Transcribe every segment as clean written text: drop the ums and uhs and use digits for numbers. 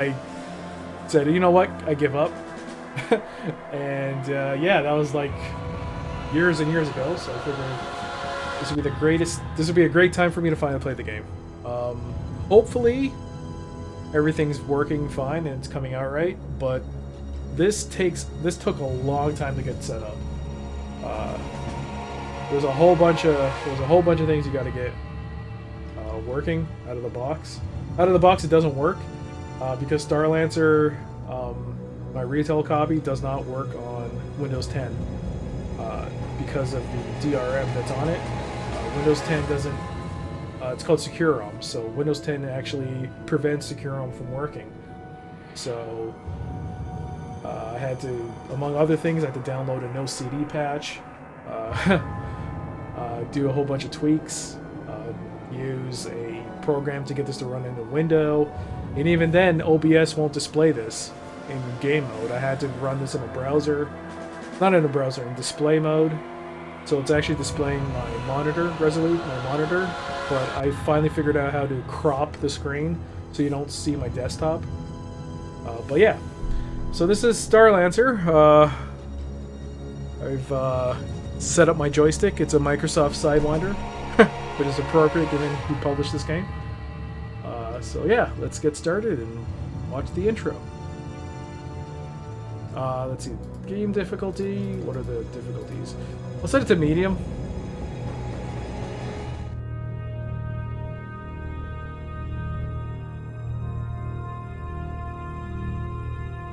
I said, you know what, I give up. And yeah, that was like years and years ago. So I figured this would be the greatest. This would be a great time for me to finally play the game. Hopefully, everything's working fine and it's coming out right. But this took a long time to get set up. Uh, there's a whole bunch of things you got to get working out of the box. Out of the box, it doesn't work because Starlancer, my retail copy, does not work on Windows 10 because of the DRM that's on it. Windows 10 doesn't. It's called Secure ROM, so Windows 10 actually prevents Secure ROM from working. So I had to, among other things, I had to download a no CD patch, do a whole bunch of tweaks, use a program to get this to run in the window, and even then, OBS won't display this in game mode. I had to run this in a browser, not in a browser, in display mode. So it's actually displaying my monitor resolution, my monitor, but I finally figured out how to crop the screen so you don't see my desktop. But yeah, so this is Starlancer. I've set up my joystick. It's a Microsoft Sidewinder, which is appropriate given who published this game. So yeah, let's get started and watch the intro. Let's see, game difficulty. What are the difficulties? I'll set it to medium.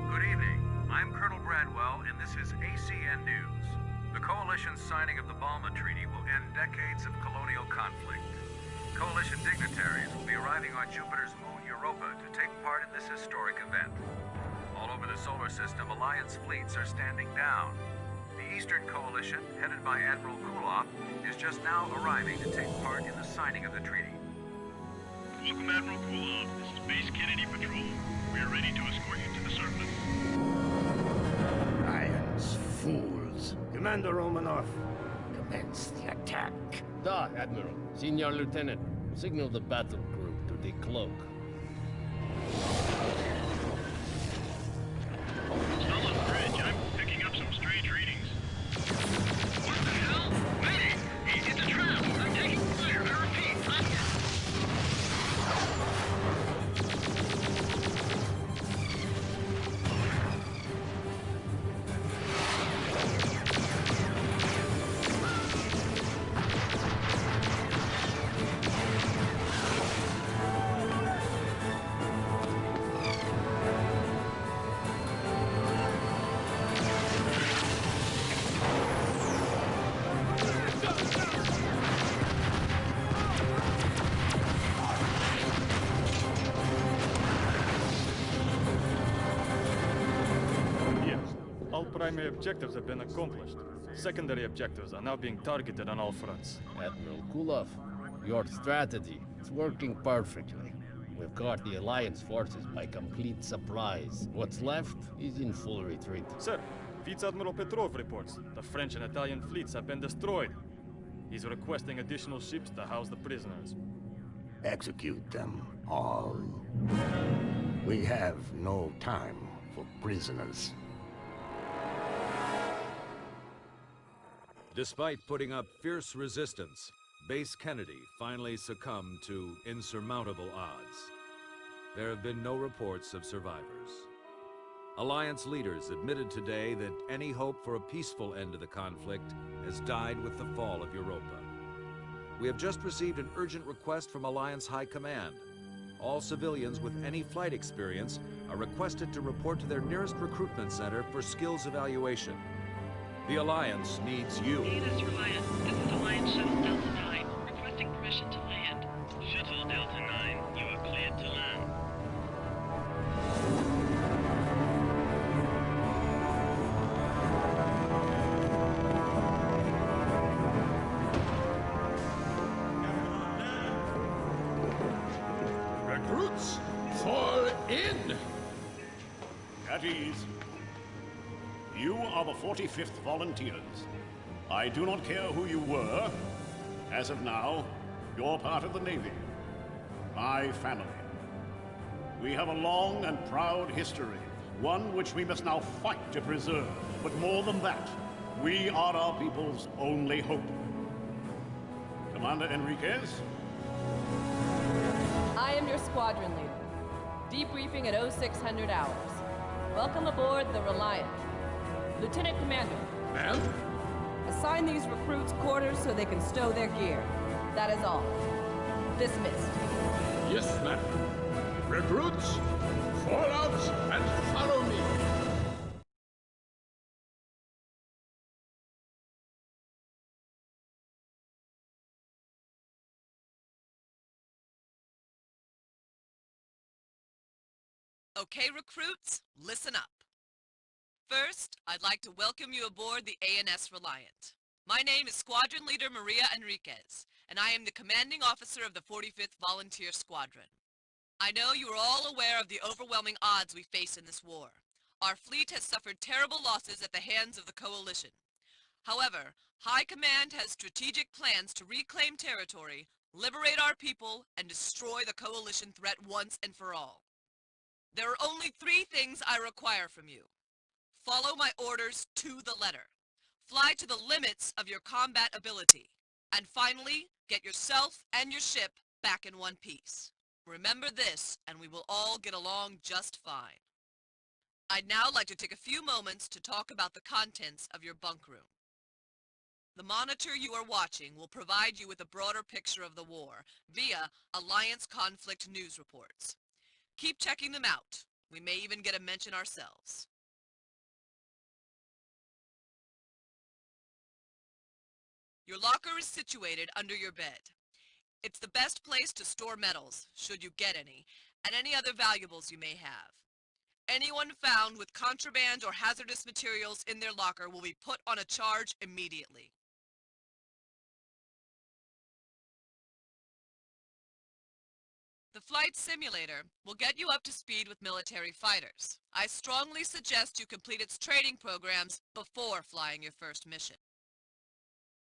Good evening. I'm Colonel Bradwell, and this is ACN News. The Coalition's signing of the Balma Treaty will end decades of colonial conflict. Coalition dignitaries will be arriving on Jupiter's moon Europa to take part in this historic event. All over the solar system, Alliance fleets are standing down. The Eastern Coalition, headed by Admiral Kulov, is just now arriving to take part in the signing of the treaty. Welcome, Admiral Kulov. This is Base Kennedy Patrol. We are ready to escort you to the surface. Lions, fools. Commander Romanov, commence the attack. Da, Admiral. Senior Lieutenant. Signal the battle group to decloak. Still on the bridge. I'm picking up some strange readings. What the hell? Manny! It's a trap! I'm taking fire! I repeat, I'm hit! All primary objectives have been accomplished. Secondary objectives are now being targeted on all fronts. Admiral Kulov, your strategy is working perfectly. We've caught the Alliance forces by complete surprise. What's left is in full retreat. Sir, Vice Admiral Petrov reports the French and Italian fleets have been destroyed. He's requesting additional ships to house the prisoners. Execute them all. We have no time for prisoners. Despite putting up fierce resistance, Base Kennedy finally succumbed to insurmountable odds. There have been no reports of survivors. Alliance leaders admitted today that any hope for a peaceful end to the conflict has died with the fall of Europa. We have just received an urgent request from Alliance High Command. All civilians with any flight experience are requested to report to their nearest recruitment center for skills evaluation. The Alliance needs you. This is Alliance Shuttle Delta 9, requesting permission to land. Shuttle Delta 9, you are cleared to land. Recruits, fall in! At ease. You are the 45th Volunteers. I do not care who you were. As of now, you're part of the Navy. My family. We have a long and proud history, one which we must now fight to preserve. But more than that, we are our people's only hope. Commander Enriquez? I am your squadron leader. Debriefing at 0600 hours. Welcome aboard the Reliant. Lieutenant Commander. Ma'am? Assign these recruits quarters so they can stow their gear. That is all. Dismissed. Yes, ma'am. Recruits, fall out and follow me. Okay, recruits, listen up. First, I'd like to welcome you aboard the ANS Reliant. My name is Squadron Leader Maria Enriquez, and I am the commanding officer of the 45th Volunteer Squadron. I know you are all aware of the overwhelming odds we face in this war. Our fleet has suffered terrible losses at the hands of the Coalition. However, High Command has strategic plans to reclaim territory, liberate our people, and destroy the Coalition threat once and for all. There are only 3 things I require from you. Follow my orders to the letter. Fly to the limits of your combat ability. And finally, get yourself and your ship back in one piece. Remember this, and we will all get along just fine. I'd now like to take a few moments to talk about the contents of your bunk room. The monitor you are watching will provide you with a broader picture of the war via Alliance conflict news reports. Keep checking them out. We may even get a mention ourselves. Your locker is situated under your bed. It's the best place to store medals, should you get any, and any other valuables you may have. Anyone found with contraband or hazardous materials in their locker will be put on a charge immediately. The flight simulator will get you up to speed with military fighters. I strongly suggest you complete its training programs before flying your first mission.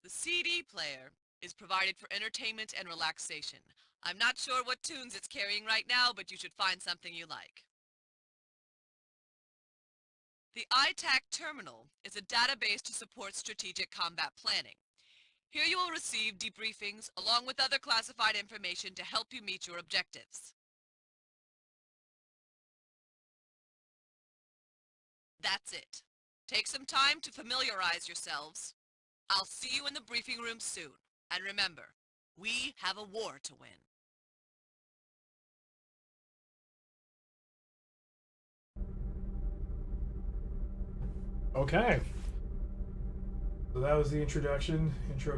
The CD player is provided for entertainment and relaxation. I'm not sure what tunes it's carrying right now, but you should find something you like. The ITAC terminal is a database to support strategic combat planning. Here you will receive debriefings along with other classified information to help you meet your objectives. That's it. Take some time to familiarize yourselves. I'll see you in the briefing room soon. And remember, we have a war to win. Okay. So that was the intro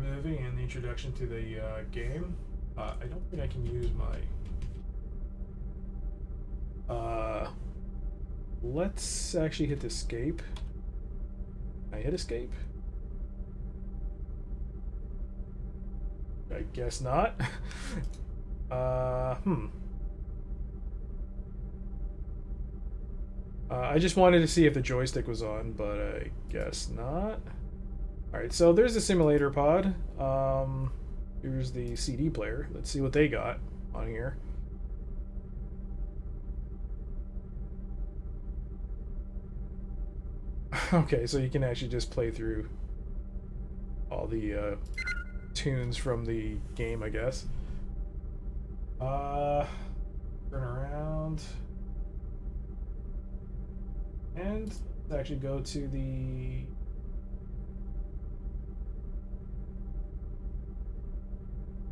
movie, and the introduction to the game. I don't think I can use my... let's actually hit escape. Can I hit escape? I guess not. I just wanted to see if the joystick was on, but I guess not. Alright, so there's the simulator pod. Here's the CD player. Let's see what they got on here. Okay, so you can actually just play through all the tunes from the game, I guess. Turn around. And let's actually go to the...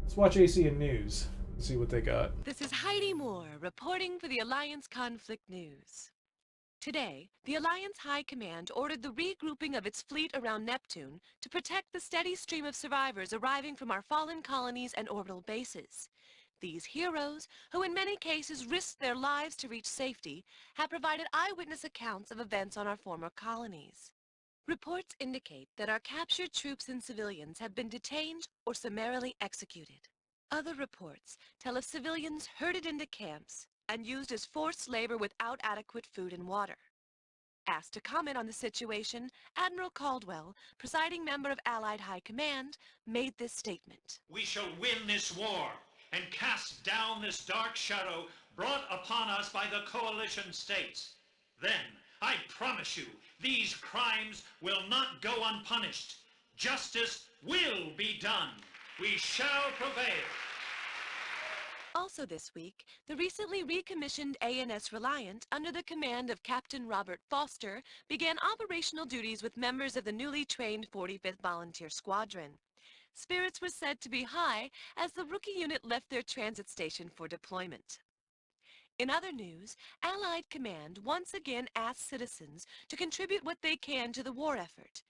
Let's watch ACN News and see what they got. This is Heidi Moore reporting for the Alliance Conflict News. Today, the Alliance High Command ordered the regrouping of its fleet around Neptune to protect the steady stream of survivors arriving from our fallen colonies and orbital bases. These heroes, who in many cases risked their lives to reach safety, have provided eyewitness accounts of events on our former colonies. Reports indicate that our captured troops and civilians have been detained or summarily executed. Other reports tell of civilians herded into camps and used as forced labor without adequate food and water. Asked to comment on the situation, Admiral Caldwell, presiding member of Allied High Command, made this statement. We shall win this war and cast down this dark shadow brought upon us by the coalition states. Then, I promise you, these crimes will not go unpunished. Justice will be done. We shall prevail. Also this week, the recently recommissioned ANS Reliant, under the command of Captain Robert Foster, began operational duties with members of the newly trained 45th Volunteer Squadron. Spirits were said to be high as the rookie unit left their transit station for deployment. In other news, Allied Command once again asked citizens to contribute what they can to the war effort.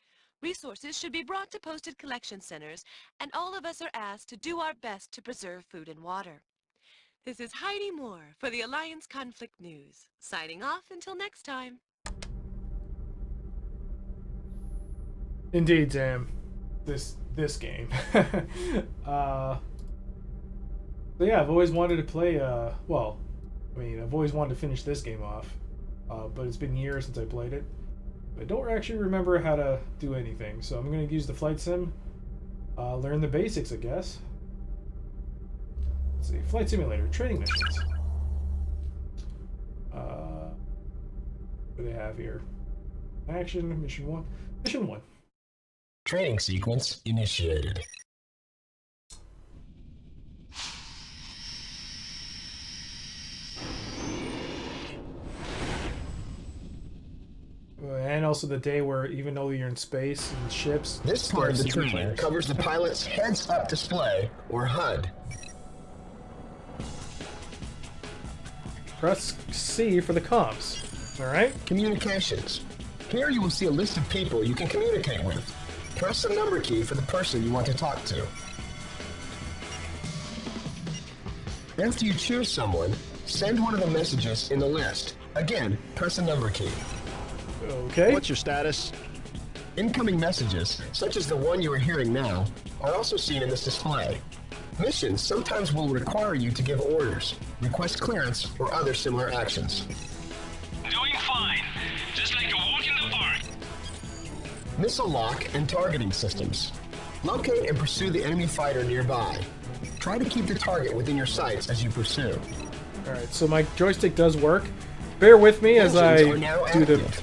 Resources should be brought to posted collection centers, and all of us are asked to do our best to preserve food and water. This is Heidi Moore for the Alliance Conflict News, signing off until next time. Indeed, Sam. This game. So yeah, I've always wanted to play. Well, I mean, I've always wanted to finish this game off, but it's been years since I played it. I don't actually remember how to do anything, so I'm going to use the flight sim. Learn the basics, I guess. Let's see, flight simulator training missions. What do they have here? Action mission 1. Mission 1. Training sequence initiated. And also the day where, even though you're in space and ships, This part of the training covers the pilot's heads-up display, or HUD. Press C for the comms. Alright? Communications. Here you will see a list of people you can communicate with. Press the number key for the person you want to talk to. After you choose someone, send one of the messages in the list. Again, press the number key. Okay. What's your status? Incoming messages, such as the one you are hearing now, are also seen in this display. Missions sometimes will require you to give orders, request clearance, or other similar actions. Doing fine. Just like a walk in the park. Missile lock and targeting systems. Locate and pursue the enemy fighter nearby. Try to keep the target within your sights as you pursue. Alright, so my joystick does work. Bear with me as I do the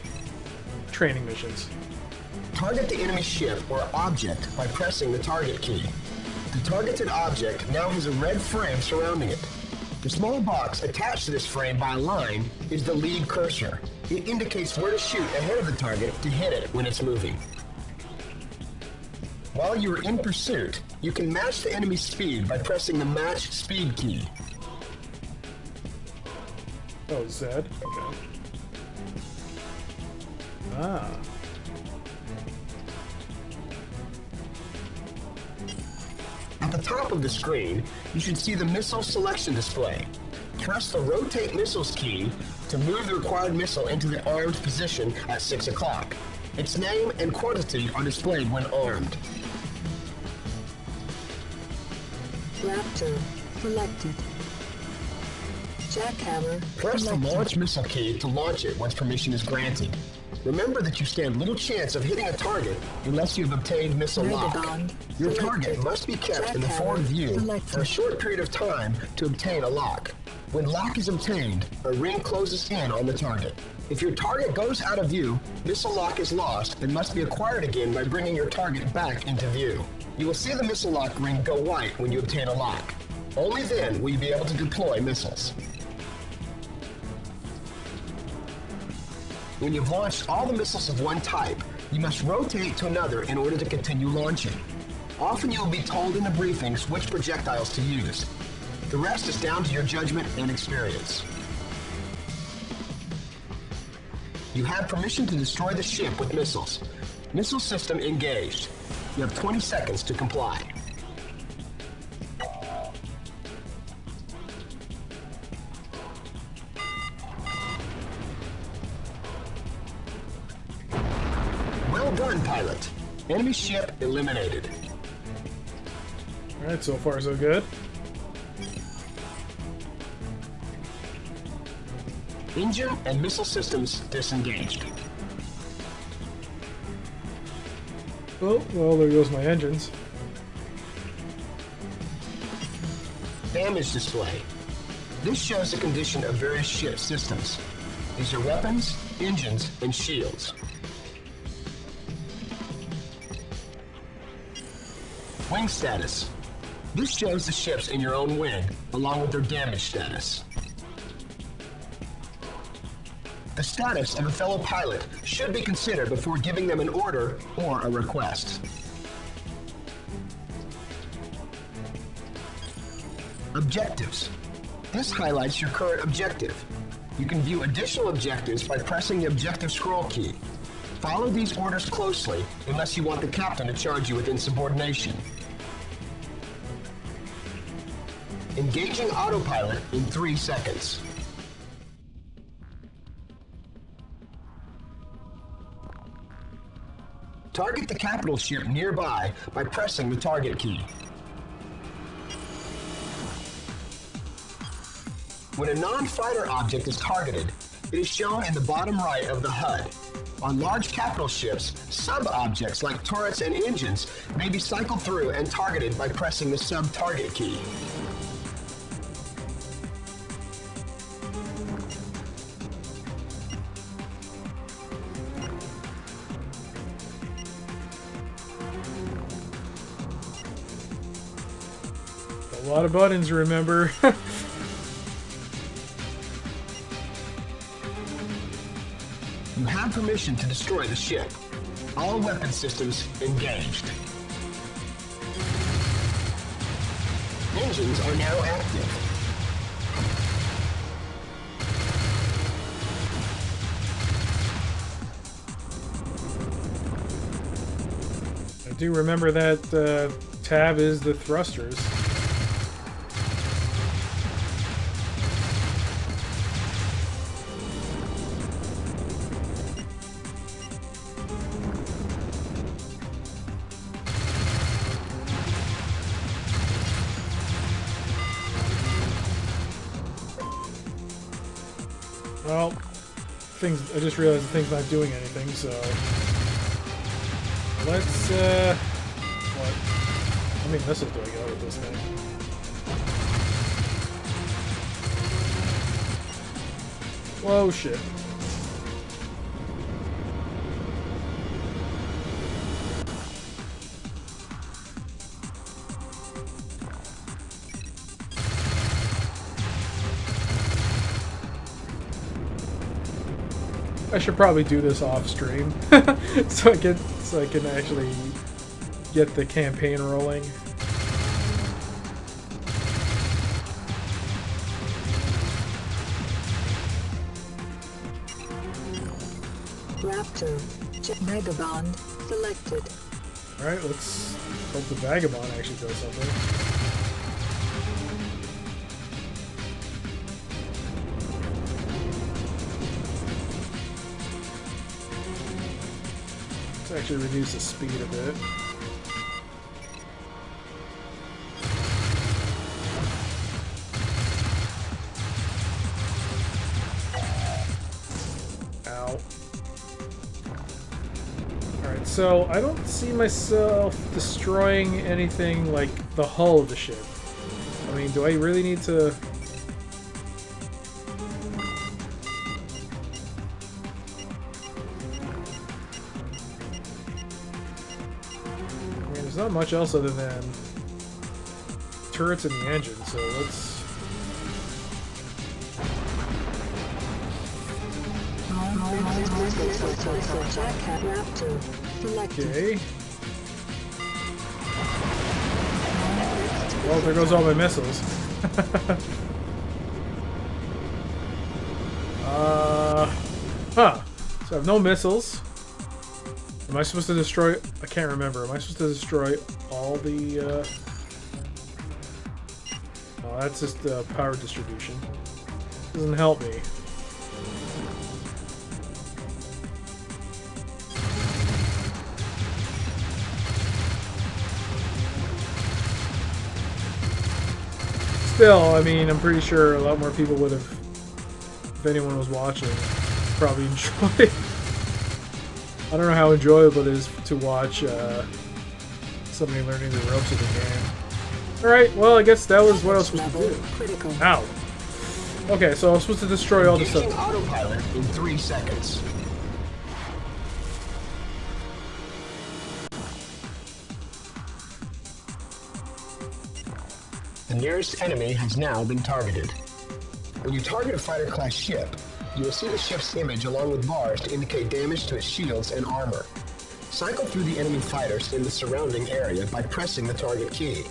training missions. Target the enemy ship or object by pressing the target key. The targeted object now has a red frame surrounding it. The small box attached to this frame by a line is the lead cursor. It indicates where to shoot ahead of the target to hit it when it's moving. While you are in pursuit, you can match the enemy's speed by pressing the match speed key. Oh, Z. Okay. Ah. At the top of the screen, you should see the missile selection display. Press the rotate missiles key to move the required missile into the armed position at 6 o'clock. Its name and quantity are displayed when armed. Raptor selected. Jackhammer Press selected. the launch missile key to launch it once permission is granted. Remember that you stand little chance of hitting a target unless you have obtained missile lock. Megagon Your selected. target must be kept in the forward view for a short period of time to obtain a lock. When lock is obtained, a ring closes in on the target. If your target goes out of view, missile lock is lost and must be acquired again by bringing your target back into view. You will see the missile lock ring go white when you obtain a lock. Only then will you be able to deploy missiles. When you've launched all the missiles of one type, you must rotate to another in order to continue launching. Often you will be told in the briefings which projectiles to use. The rest is down to your judgment and experience. You have permission to destroy the ship with missiles. Missile system engaged. You have 20 seconds to comply. Well done, pilot. Enemy ship eliminated. Alright, so far so good. Engine and missile systems disengaged. Oh, well, there goes my engines. Damage display. This shows the condition of various ship systems. These are weapons, engines, and shields. Wing status. This shows the ships in your own wing, along with their damage status. The status of a fellow pilot should be considered before giving them an order or a request. Objectives. This highlights your current objective. You can view additional objectives by pressing the objective scroll key. Follow these orders closely unless you want the captain to charge you with insubordination. Engaging autopilot in 3 seconds. Target the capital ship nearby by pressing the target key. When a non-fighter object is targeted, it is shown in the bottom right of the HUD. On large capital ships, sub-objects like turrets and engines may be cycled through and targeted by pressing the sub-target key. A lot of buttons to remember. You have permission to destroy the ship. All weapon systems engaged. Engines are now active. I do remember that tab is the thrusters. Well, I just realized the thing's not doing anything, so let's, what? How many missiles do I got with this thing? Whoa, shit. I should probably do this off stream so I can actually get the campaign rolling. Raptor. Vagabond selected. Alright, let's hope the Vagabond actually does something. Let's actually reduce the speed a bit. Ow. Alright, so I don't see myself destroying anything like the hull of the ship. I mean, do I really need to... Not much else other than turrets and the engine, so let's... Okay. Well, there goes all my missiles. Huh. So I have no missiles. Am I supposed to destroy... I can't remember. Am I supposed to destroy all the... Oh, that's just power distribution. Doesn't help me. Still, I mean, I'm pretty sure a lot more people would have, if anyone was watching, probably enjoyed. I don't know how enjoyable it is to watch somebody learning the ropes of the game. Alright, well, I guess that was what I was supposed to do. Ow. Okay, so I'm supposed to destroy all this Engaging stuff. autopilot in 3 seconds. The nearest enemy has now been targeted. When you target a fighter class ship, you will see the ship's image along with bars to indicate damage to its shields and armor. Cycle through the enemy fighters in the surrounding area by pressing the target key.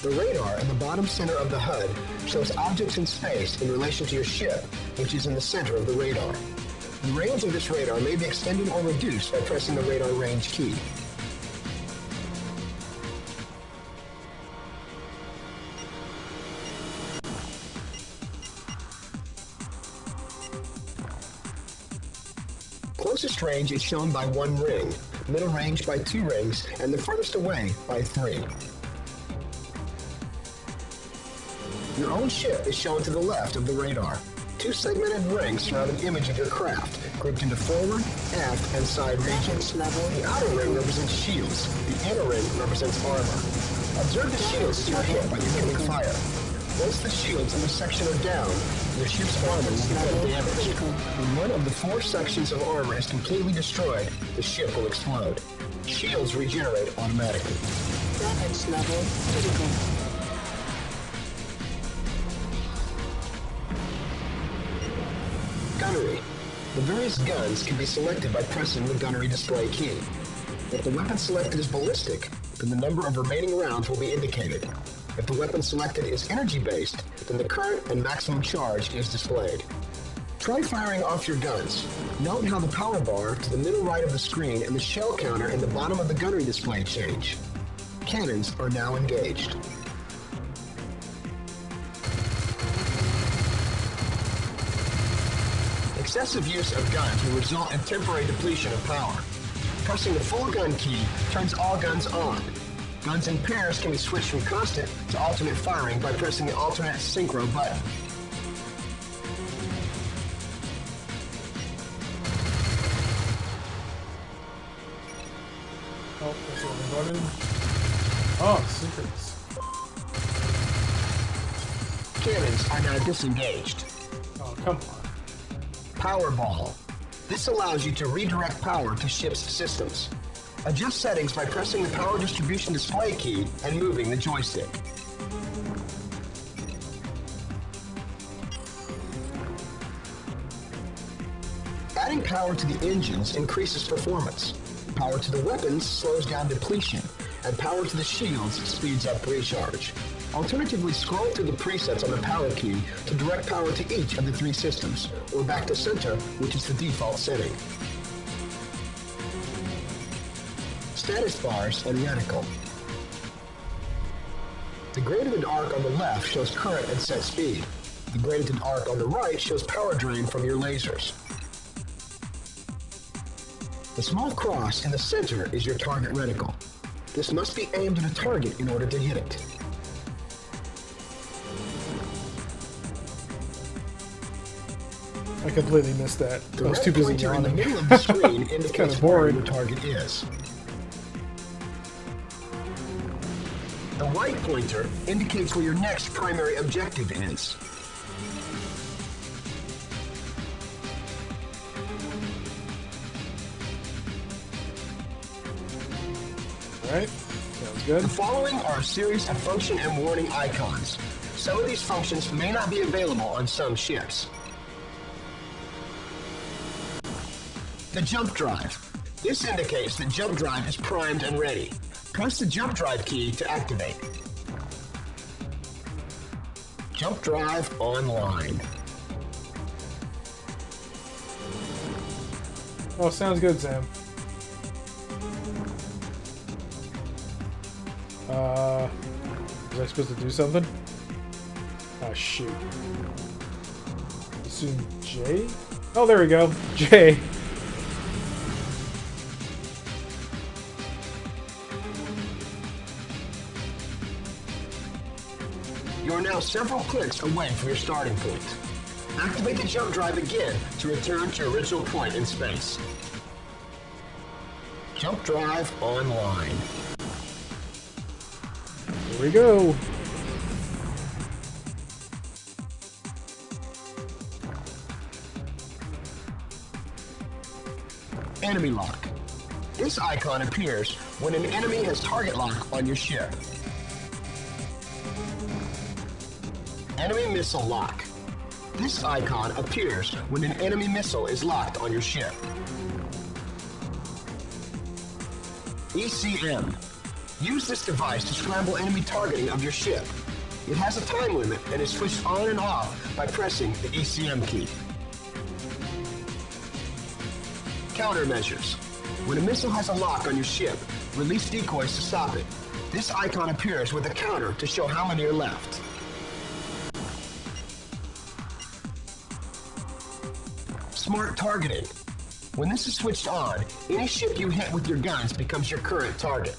The radar in the bottom center of the HUD shows objects in space in relation to your ship, which is in the center of the radar. The range of this radar may be extended or reduced by pressing the radar range key. Closest range is shown by 1 ring, middle range by 2 rings, and the furthest away by 3. Your own ship is shown to the left of the radar. 2 segmented rings surround an image of your craft, grouped into forward, aft, and side regions. The outer ring represents shields. The inner ring represents armor. Observe the shields as you are hit by incoming fire. Once the shields in the section are down, your ship's armor will become damaged. When one of the 4 sections of armor is completely destroyed, the ship will explode. Shields regenerate automatically. Damage level critical. Gunnery. The various guns can be selected by pressing the gunnery display key. If the weapon selected is ballistic, then the number of remaining rounds will be indicated. If the weapon selected is energy-based, then the current and maximum charge is displayed. Try firing off your guns. Note how the power bar to the middle right of the screen and the shell counter in the bottom of the gunnery display change. Cannons are now engaged. Excessive use of guns will result in temporary depletion of power. Pressing the full gun key turns all guns on. Guns in pairs can be switched from constant to alternate firing by pressing the alternate synchro button. Oh, that's what I'm running. Oh, synchronous. Cannons are now disengaged. Oh, come on. Power ball. This allows you to redirect power to ship's systems. Adjust settings by pressing the power distribution display key and moving the joystick. Adding power to the engines increases performance. Power to the weapons slows down depletion, and power to the shields speeds up recharge. Alternatively, scroll through the presets on the power key to direct power to each of the 3 systems, or back to center, which is the default setting. Status bars and reticle. The graded arc on the left shows current and set speed. The graded arc on the right shows power drain from your lasers. The small cross in the center is your target reticle. This must be aimed at a target in order to hit it. I completely missed that. I was too busy pointer in the yawning. middle of the screen It's indicates kind of where boring. your target is. The right pointer indicates where your next primary objective is. Alright, sounds good. The following are a series of function and warning icons. Some of these functions may not be available on some ships. The jump drive. This indicates that jump drive is primed and ready. Press the jump drive key to activate. Jump drive online. Oh, sounds good, Sam. Was I supposed to do something? Oh, shoot. Assume J? Oh, there we go. J. You are now several clicks away from your starting point. Activate the jump drive again to return to your original point in space. Jump drive online. Here we go. Enemy lock. This icon appears when an enemy has target lock on your ship. Enemy missile lock. This icon appears when an enemy missile is locked on your ship. ECM. Use this device to scramble enemy targeting of your ship. It has a time limit and is switched on and off by pressing the ECM key. Countermeasures. When a missile has a lock on your ship, release decoys to stop it. This icon appears with a counter to show how many are left. Smart targeting. When this is switched on, any ship you hit with your guns becomes your current target.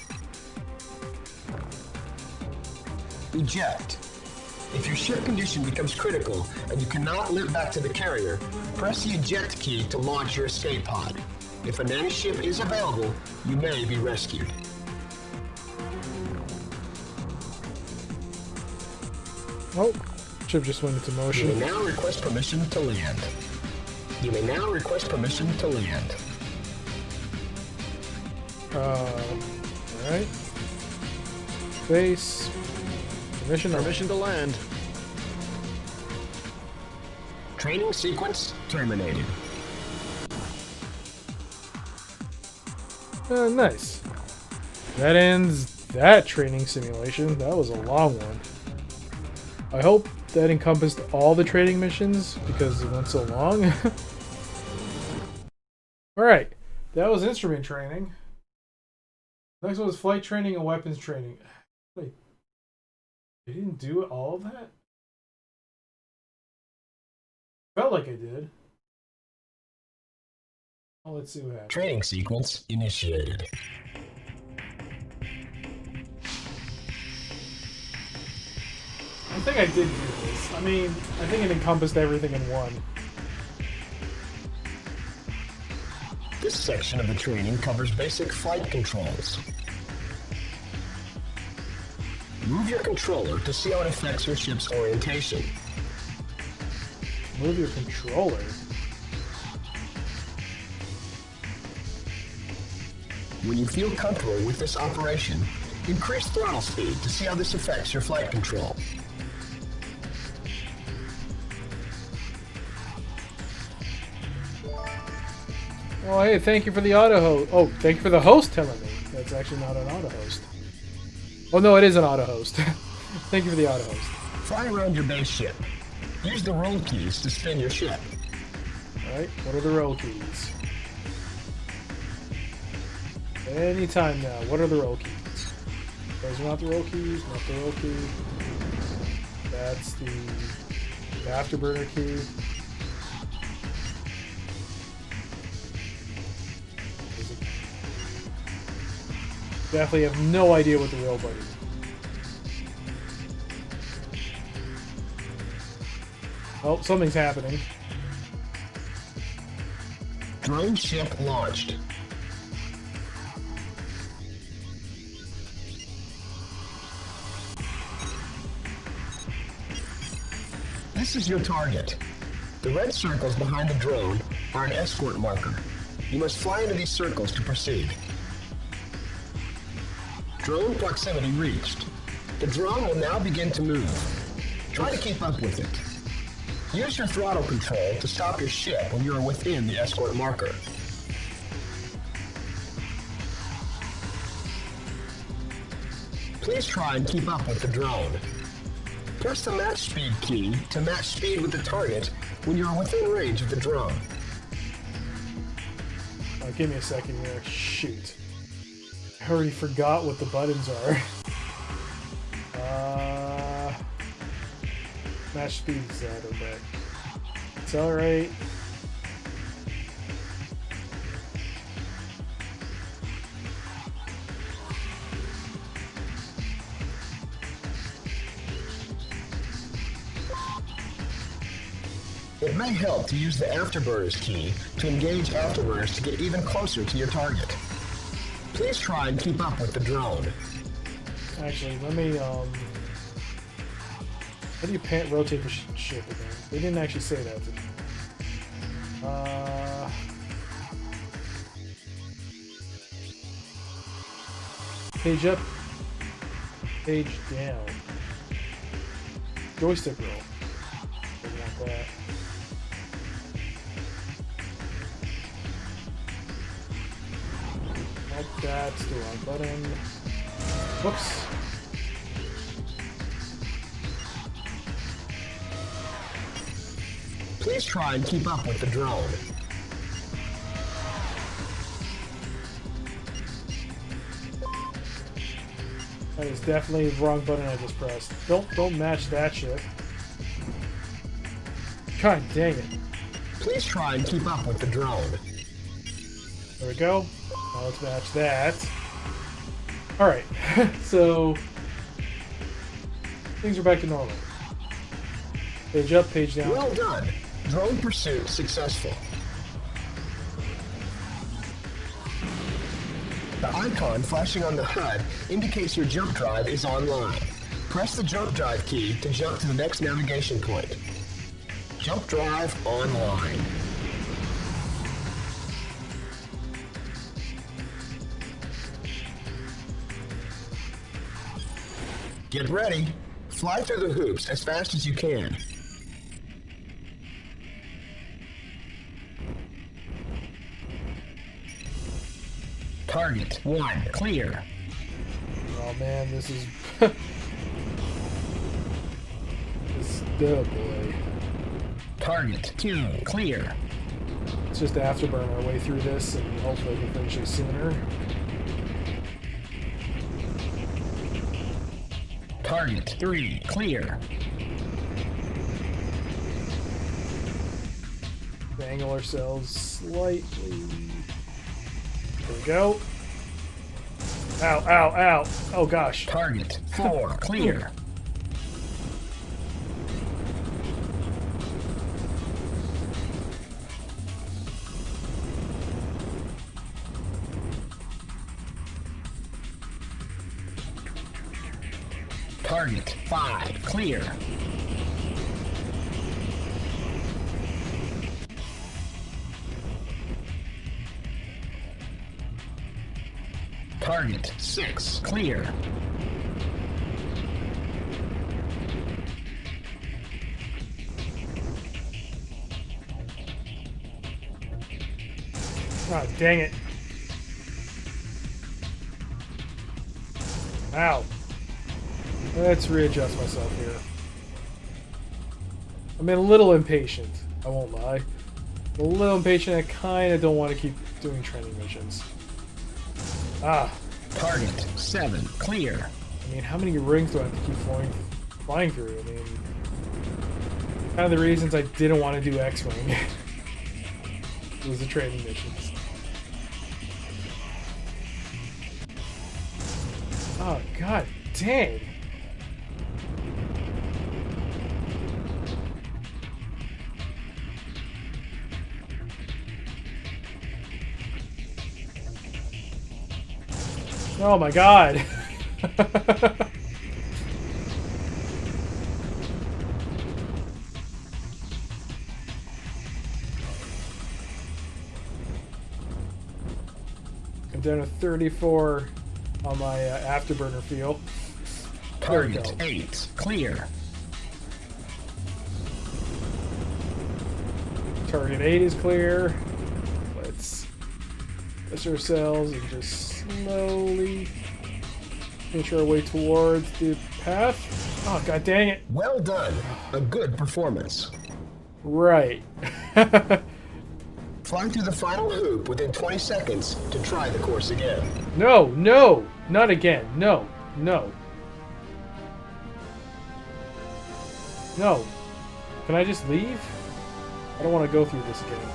Eject. If your ship condition becomes critical and you cannot limp back to the carrier, press the eject key to launch your escape pod. If a nanny ship is available, you may be rescued. Oh, ship just went into motion. You may now request permission to land. You may now request permission to land. Alright. Base. Permission to land. Training sequence terminated. Nice. That ends that training simulation. That was a long one. I hope that encompassed all the training missions because it went so long. Alright. That was instrument training. Next one was flight training and weapons training. Wait. I didn't do all of that? Felt like I did. Oh, let's see what happens. Training sequence initiated. I think I did do this. I mean, I think it encompassed everything in one. This section of the training covers basic flight controls. Move your controller to see how it affects your ship's orientation. Move your controller? When you feel comfortable with this operation, increase throttle speed to see how this affects your flight control. Oh, hey, thank you for the auto host. Oh, thank you for the host telling me. That's actually not an auto host. Oh, no, it is an auto host. Thank you for the auto host. Fly around your base ship. Use the roll keys to spin your ship. Alright, what are the roll keys? Anytime now, what are the roll keys? Those are not the roll keys, not the roll key. That's the afterburner key. Definitely have no idea what the roll button is. Oh, something's happening. Drone ship launched. This is your target. The red circles behind the drone are an escort marker. You must fly into these circles to proceed. Drone proximity reached. The drone will now begin to move. Try to keep up with it. Use your throttle control to stop your ship when you are within the escort marker. Please try and keep up with the drone. Press the match speed key to match speed with the target when you are within range of the drone. Give me a second here. Shoot. I already forgot what the buttons are. Match speed is that, okay. Accelerate. It may help to use the Afterburners key to engage Afterburners to get even closer to your target. Please try and keep up with the drone. Actually, let me, how do you rotate the ship again? They didn't actually say that. Page up, page down. Joystick roll. Don't want that. Like that's the wrong button. Whoops. Please try and keep up with the drone. That is definitely the wrong button I just pressed. Don't match that shit. God dang it. Please try and keep up with the drone. There we go. Now let's match that. Alright, so things are back to normal. Page up, page down. Well done. Drone pursuit successful. The icon flashing on the HUD indicates your jump drive is online. Press the jump drive key to jump to the next navigation point. Jump drive online. Get ready. Fly through the hoops as fast as you can. Target 1 clear. Oh man, this is this oh boy. Target 2 clear. It's just afterburn our way through this and hopefully we can finish it sooner. Target 3 clear. Angle ourselves slightly. There we go. Ow, ow, ow. Oh gosh. Target 4 clear. Target 5 clear. Target 6 clear. Oh, dang it. Ow. Let's readjust myself here. I'm a little impatient, I won't lie. I'm a little impatient, I kind of don't want to keep doing training missions. Ah. Target 7 clear. I mean, how many rings do I have to keep flying through? I mean, kind of the reasons I didn't want to do X-Wing was the training missions. Oh, god dang. Oh my god. I'm down to 34 on my afterburner fuel. There we go. Target 8 clear. Target 8 is clear. Let's push ourselves and just slowly inch our way towards the path. Oh, god dang it. Well done. A good performance. Right. Fly through the final hoop within 20 seconds to try the course again. No, no, not again. No, no. No. Can I just leave? I don't want to go through this again.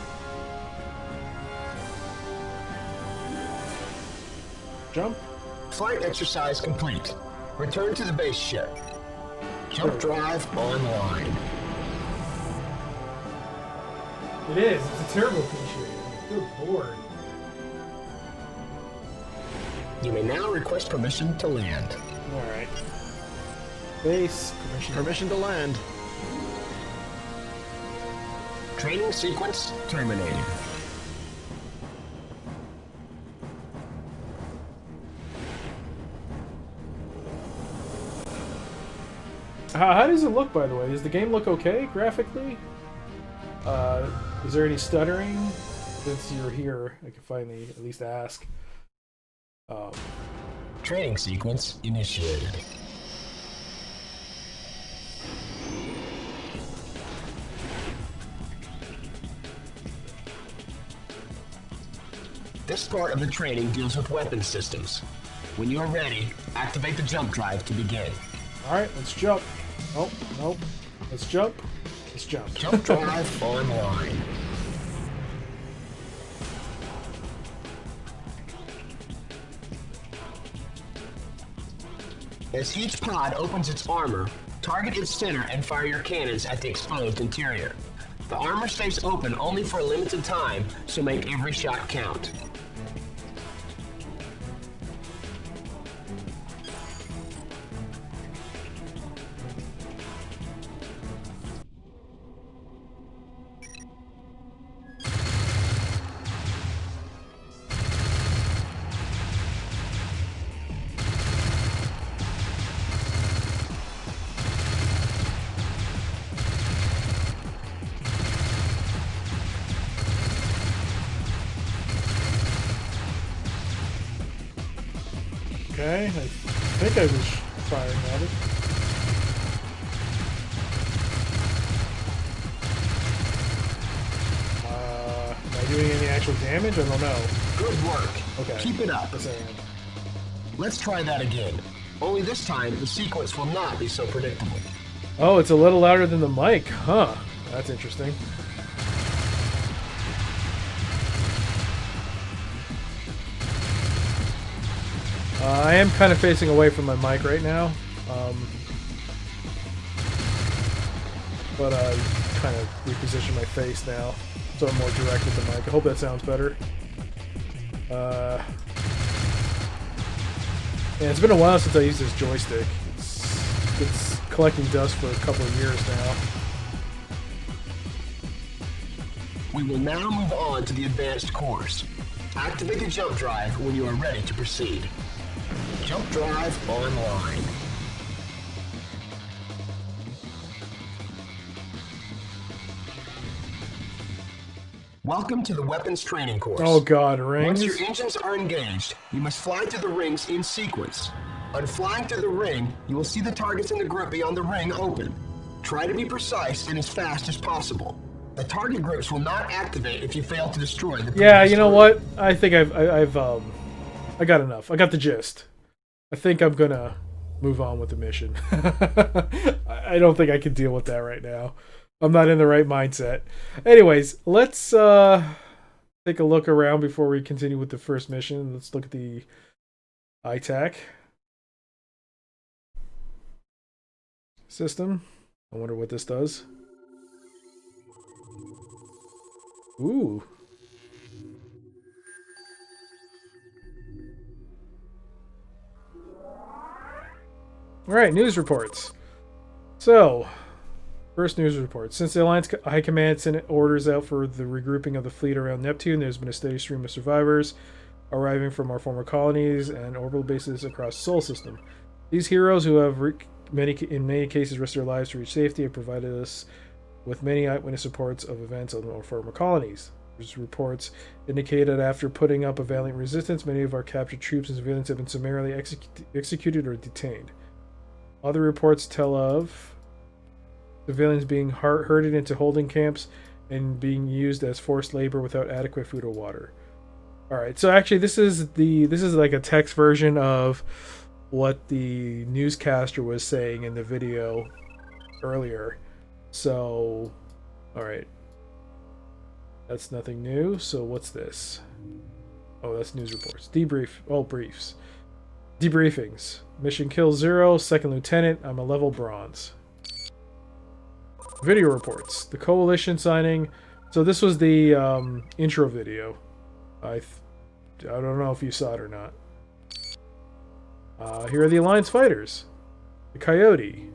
Jump. Flight exercise complete. Return to the base ship. Jump drive online. It is. It's a terrible cliche. Good lord. You may now request permission to land. Alright. Base. Permission to land. Training sequence terminated. How does it look, by the way? Does the game look okay graphically? Is there any stuttering? Since you're here, I can finally at least ask. Training sequence initiated. This part of the training deals with weapon systems. When you are ready, activate the jump drive to begin. Alright, let's jump. Oh, nope. Let's jump. Let's jump. Jump drive online. As each pod opens its armor, target its center and fire your cannons at the exposed interior. The armor stays open only for a limited time, so make every shot count. Okay, I think I was firing at it. Am I doing any actual damage? I don't know. Good work. Okay. Keep it up. Yes, I am. Let's try that again. Only this time, the sequence will not be so predictable. Oh, it's a little louder than the mic, huh? That's interesting. I am kind of facing away from my mic right now, but I kind of reposition my face now, so I'm more direct with the mic. I hope that sounds better. Yeah, it's been a while since I used this joystick. It's collecting dust for a couple of years now. We will now move on to the advanced course. Activate the jump drive when you are ready to proceed. Jump drive online. Welcome to the weapons training course. Oh god, rings? Once your engines are engaged, you must fly through the rings in sequence. On flying through the ring, you will see the targets in the group beyond the ring open. Try to be precise and as fast as possible. The target groups will not activate if you fail to destroy the Yeah, you know what? I think I got enough. I got the gist. I think I'm gonna move on with the mission. I don't think I can deal with that right now. I'm not in the right mindset. Anyways, let's take a look around before we continue with the first mission. Let's look at the ITAC system. I wonder what this does. Ooh. Alright, news reports. So, first news report. Since the Alliance High Command sent orders out for the regrouping of the fleet around Neptune, there's been a steady stream of survivors arriving from our former colonies and orbital bases across the Sol system. These heroes, who have in many cases risked their lives to reach safety, have provided us with many eyewitness reports of events on our former colonies. These reports indicate that after putting up a valiant resistance, many of our captured troops and civilians have been summarily executed or detained. Other reports tell of civilians being herded into holding camps and being used as forced labor without adequate food or water. All right, so actually, this is like a text version of what the newscaster was saying in the video earlier. So, all right, that's nothing new. So what's this? Oh, that's news reports. Briefs. Debriefings. Mission kill 0, second lieutenant. I'm a level bronze. Video reports. The coalition signing So this was the intro video. I don't know if you saw it or not. Here are the Alliance fighters. The Coyote.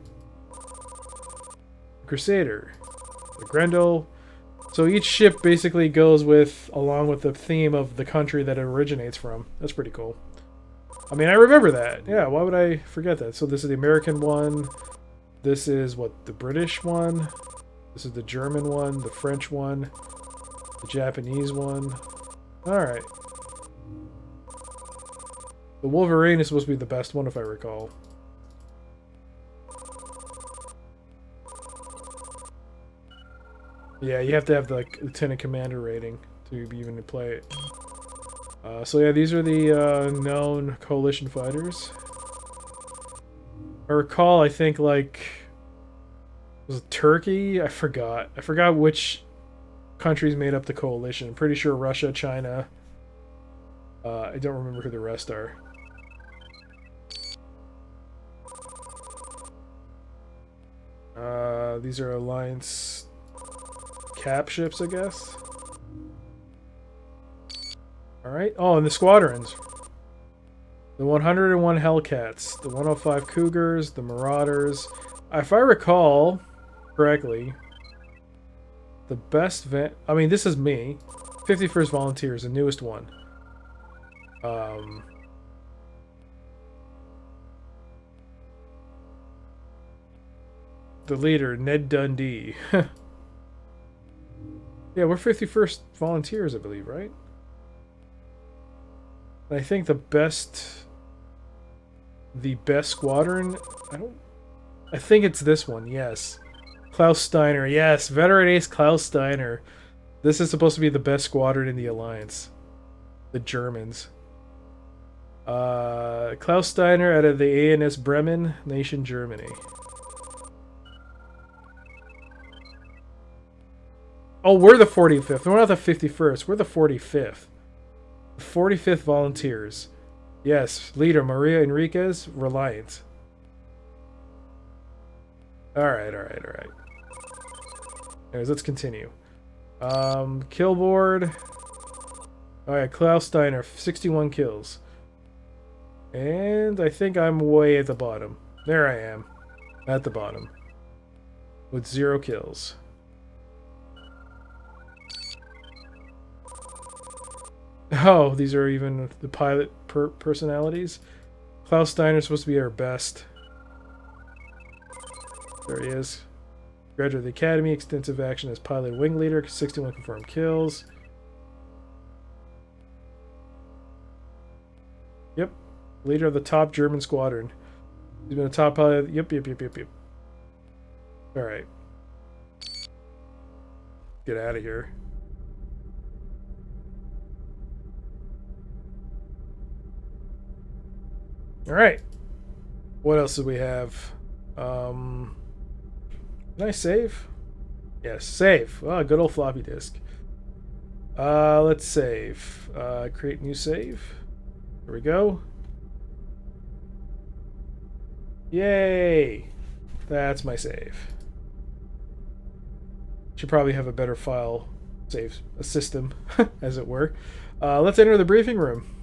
The Crusader. The Grendel. So each ship basically goes along with the theme of the country that it originates from. That's pretty cool. I mean, I remember that. Yeah, why would I forget that? So this is the American one. This is, what, the British one. This is the German one, the French one, the Japanese one. Alright. The Wolverine is supposed to be the best one, if I recall. Yeah, you have to have the Lieutenant Commander rating to even play it. So yeah, these are the known coalition fighters. I recall, I think, like... Was it Turkey? I forgot. I forgot which countries made up the coalition. I'm pretty sure Russia, China. I don't remember who the rest are. These are Alliance cap ships, I guess. Alright. Oh, and the squadrons. The 101 Hellcats, the 105 Cougars, the Marauders. If I recall correctly, the best I mean, this is me. 51st Volunteers, the newest one. The leader, Ned Dundee. Yeah, we're 51st Volunteers, I believe, right? I think the best squadron, I think it's this one, yes. Klaus Steiner, yes, veteran ace Klaus Steiner. This is supposed to be the best squadron in the Alliance. The Germans. Klaus Steiner out of the ANS Bremen, nation Germany. Oh, we're the 45th. We're not the 51st. We're the 45th. The 45th Volunteers. Yes, leader Maria Enriquez, Reliant. Alright. Anyways, let's continue. Kill board. Alright, Klaus Steiner, 61 kills. And I think I'm way at the bottom. There I am. At the bottom. With 0 kills. Oh, these are even the pilot personalities. Klaus Steiner's supposed to be our best. There he is. Graduate of the Academy, extensive action as pilot wing leader, 61 confirmed kills. Yep. Leader of the top German squadron. He's been a top pilot. Yep. Alright. Get out of here. Alright. What else do we have? Can I save? Yes, save. Oh, good old floppy disk. Let's save. Create new save. There we go. Yay! That's my save. Should probably have a better file save system, as it were. Let's enter the briefing room.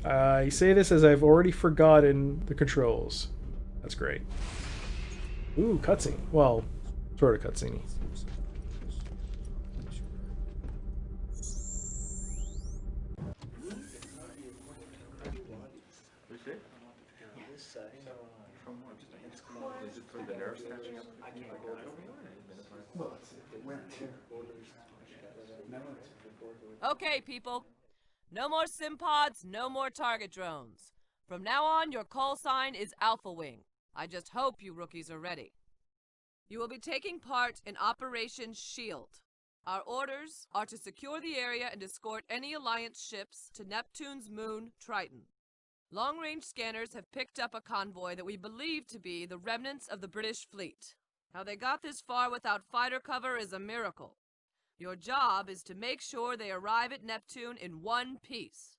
I say this as I've already forgotten the controls. That's great. Ooh, cutscene. Well, sort of cutscene. Okay, people. No more sim pods, no more target drones. From now on, your call sign is Alpha Wing. I just hope you rookies are ready. You will be taking part in Operation SHIELD. Our orders are to secure the area and escort any Alliance ships to Neptune's moon, Triton. Long-range scanners have picked up a convoy that we believe to be the remnants of the British fleet. How they got this far without fighter cover is a miracle. Your job is to make sure they arrive at Neptune in one piece.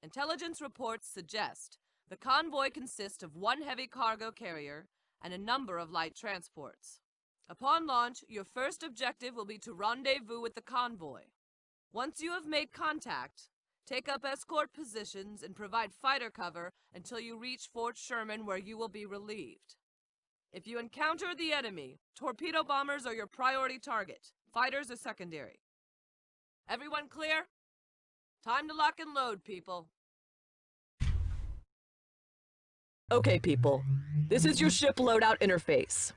Intelligence reports suggest the convoy consists of one heavy cargo carrier and a number of light transports. Upon launch, your first objective will be to rendezvous with the convoy. Once you have made contact, take up escort positions and provide fighter cover until you reach Fort Sherman, where you will be relieved. If you encounter the enemy, torpedo bombers are your priority target. Fighters are secondary. Everyone clear? Time to lock and load, people. Okay, people. This is your ship loadout interface.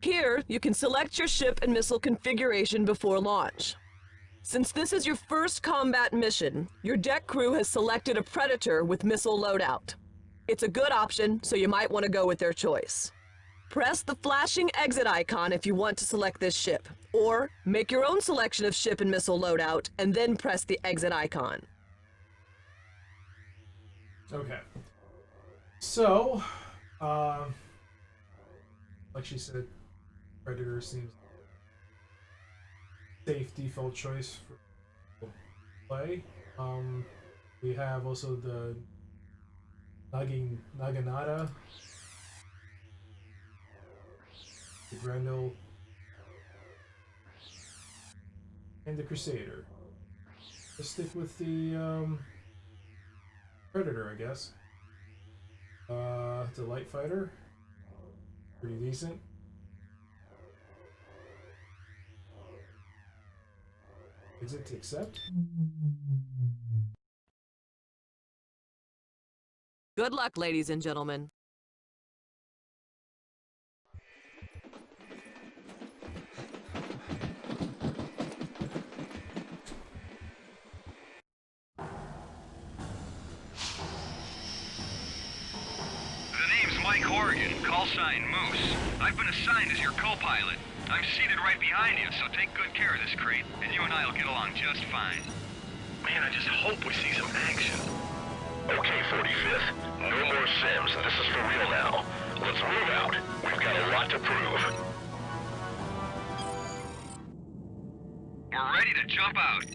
Here, you can select your ship and missile configuration before launch. Since this is your first combat mission, your deck crew has selected a Predator with missile loadout. It's a good option, so you might want to go with their choice. Press the flashing exit icon if you want to select this ship, or make your own selection of ship and missile loadout, and then press the exit icon. Okay. So, like she said, Predator seems safe default choice for play. We have also the Naginata, the Grendel, and the Crusader. Let's stick with the Predator, I guess. The Light Fighter, pretty decent. Exit to accept. Good luck, ladies and gentlemen. Mike Horrigan, call sign Moose. I've been assigned as your co-pilot. I'm seated right behind you, so take good care of this crate, and you and I will get along just fine. Man, I just hope we see some action. Okay, 45th. No more Sims. This is for real now. Let's move out. We've got a lot to prove. We're ready to jump out.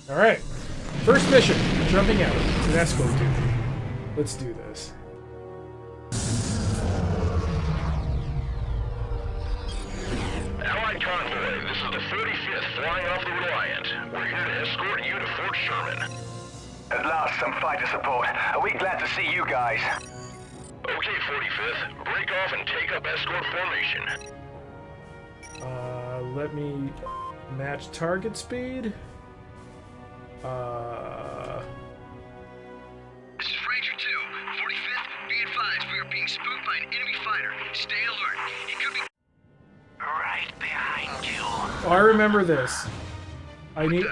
Alright. First mission. Jumping out. It's an escort duty. Let's do this. Allied convoy, this is the 35th flying off the Reliant. We're here to escort you to Fort Sherman. At last, some fighter support. Are we glad to see you guys? Okay, 45th. Break off and take up escort formation. Let me match target speed. This is Ranger 2. 45th, be advised we are being spooked by an enemy fighter. Stay alert. He could be right behind you. Oh, I remember this. I need...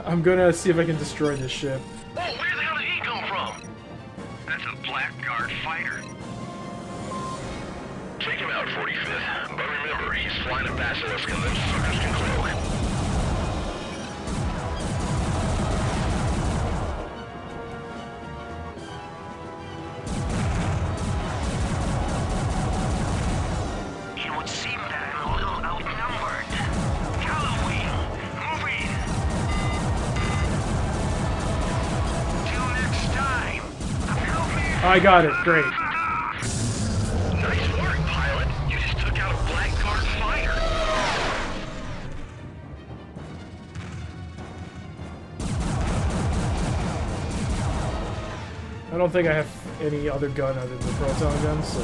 I'm gonna see if I can destroy this ship. Oh, where the hell did he come from? That's a Blackguard fighter. Take him out, 45th. But remember, he's flying a Basilisk and those suckers can cloak. It would seem that I'm a little outnumbered. Halloween, move in. Till next time. I got it. Great. Nice work, pilot. You just took out a Blackguard fighter. I don't think I have any other gun other than the proton gun, so...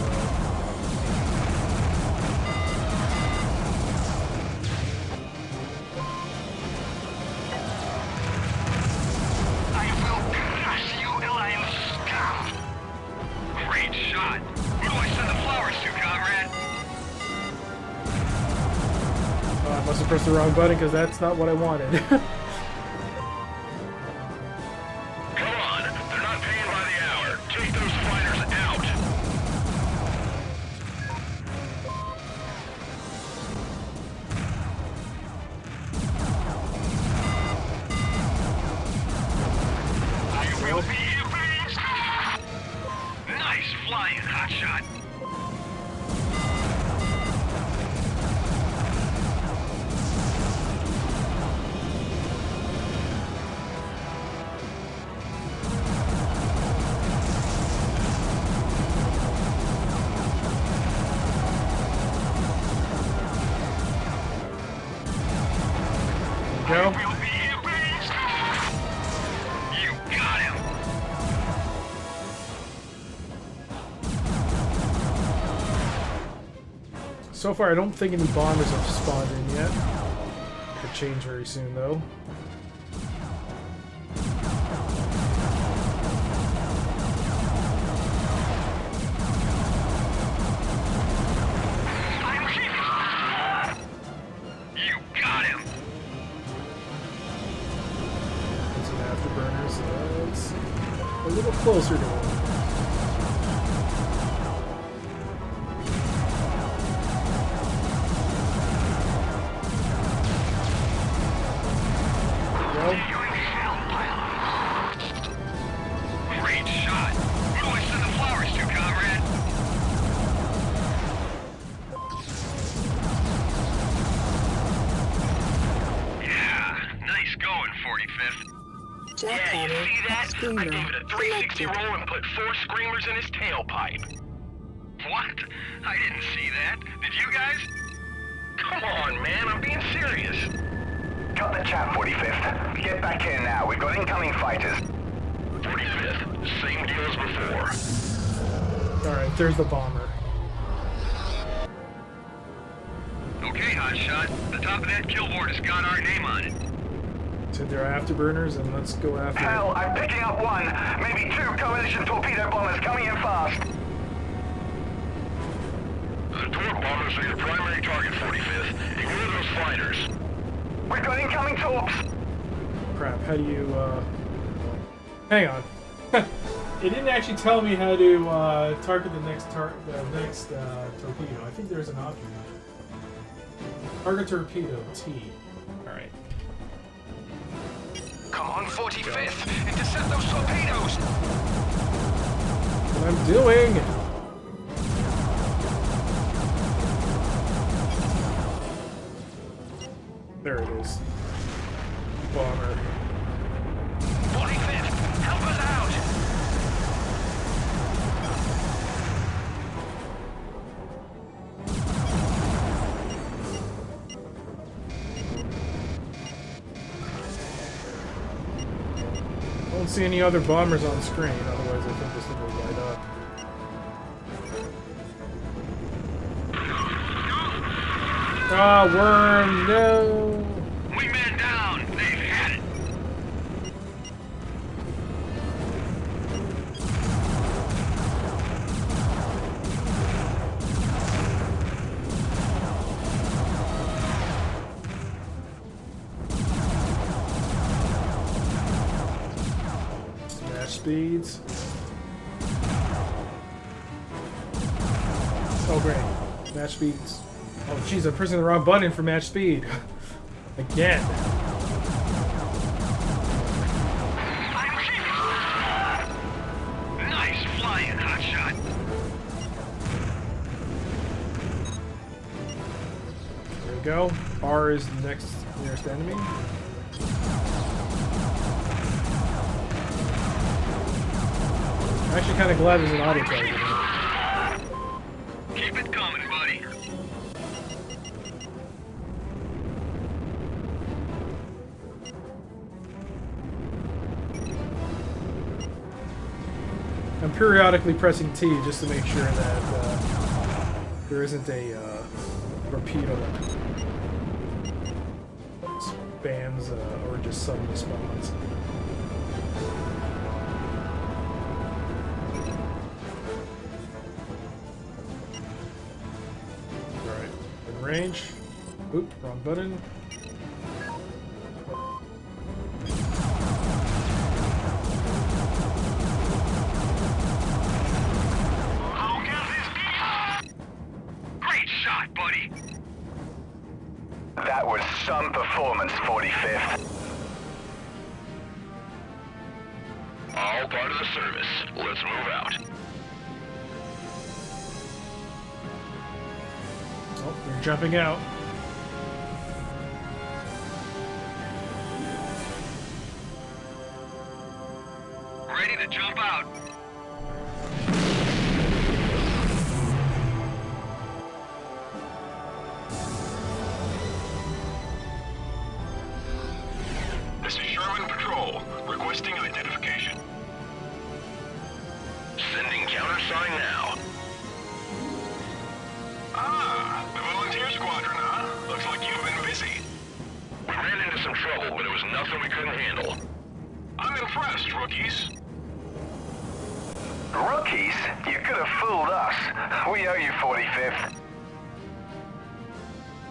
Great shot. Who do I send the flowers to, comrade? I must have pressed the wrong button because that's not what I wanted. Come on, they're not paying by the hour. Take those fighters out. I will be avenged. Nice flying, hotshot. go. You got him. So far, I don't think any bombers have spawned in yet. Could change very soon, though. You got him. There's some afterburners. Let's a little closer to him. Great shot. Who do I send the flowers to, comrade? Yeah, nice going, 45th. Yeah, you see that? I gave it a 360 roll and put 4 screamers in his tailpipe. What? I didn't see that. Did you guys? Come on, man. I'm being serious. Cut the chat, 45th. Get back in now. We've got incoming fighters. 45th, same deal as before. Alright, there's the bomber. Okay, hotshot. The top of that kill board has got our name on it. So there are afterburners, and let's go after Hell, I'm picking up 1, maybe 2 coalition torpedo bombers coming in fast. The torp bombers are your primary target, 45th. Ignore those fighters. We've got incoming torps. Crap, how do you, hang on. It didn't actually tell me how to, target the next torpedo. I think there's an option. Target torpedo, T. Alright. Come on, 45th. Intercept those torpedoes. What I'm doing! There it is. Bomber. 45th, help us out. I don't see any other bombers on screen, otherwise I think this thing will light up. Ah, worm, no! Wingman down. They've had it. Match speeds. Oh, great. Match speeds. Oh, jeez, I'm pressing the wrong button for match speed. Again. Nice flying, hotshot. There we go. R is the next nearest enemy. I'm actually kind of glad there's an auto target. Keep it coming, buddy. I'm periodically pressing T just to make sure that there isn't a torpedo that spams or just suddenly spawns. Alright, in range. Oop, wrong button. Great shot, buddy. That was some performance, 45th. All part of the service. Let's move out. Oh, they're jumping out. Ready to jump out. us some trouble, but it was nothing we couldn't handle. I'm impressed, rookies. Rookies? You could have fooled us. We owe you, 45th.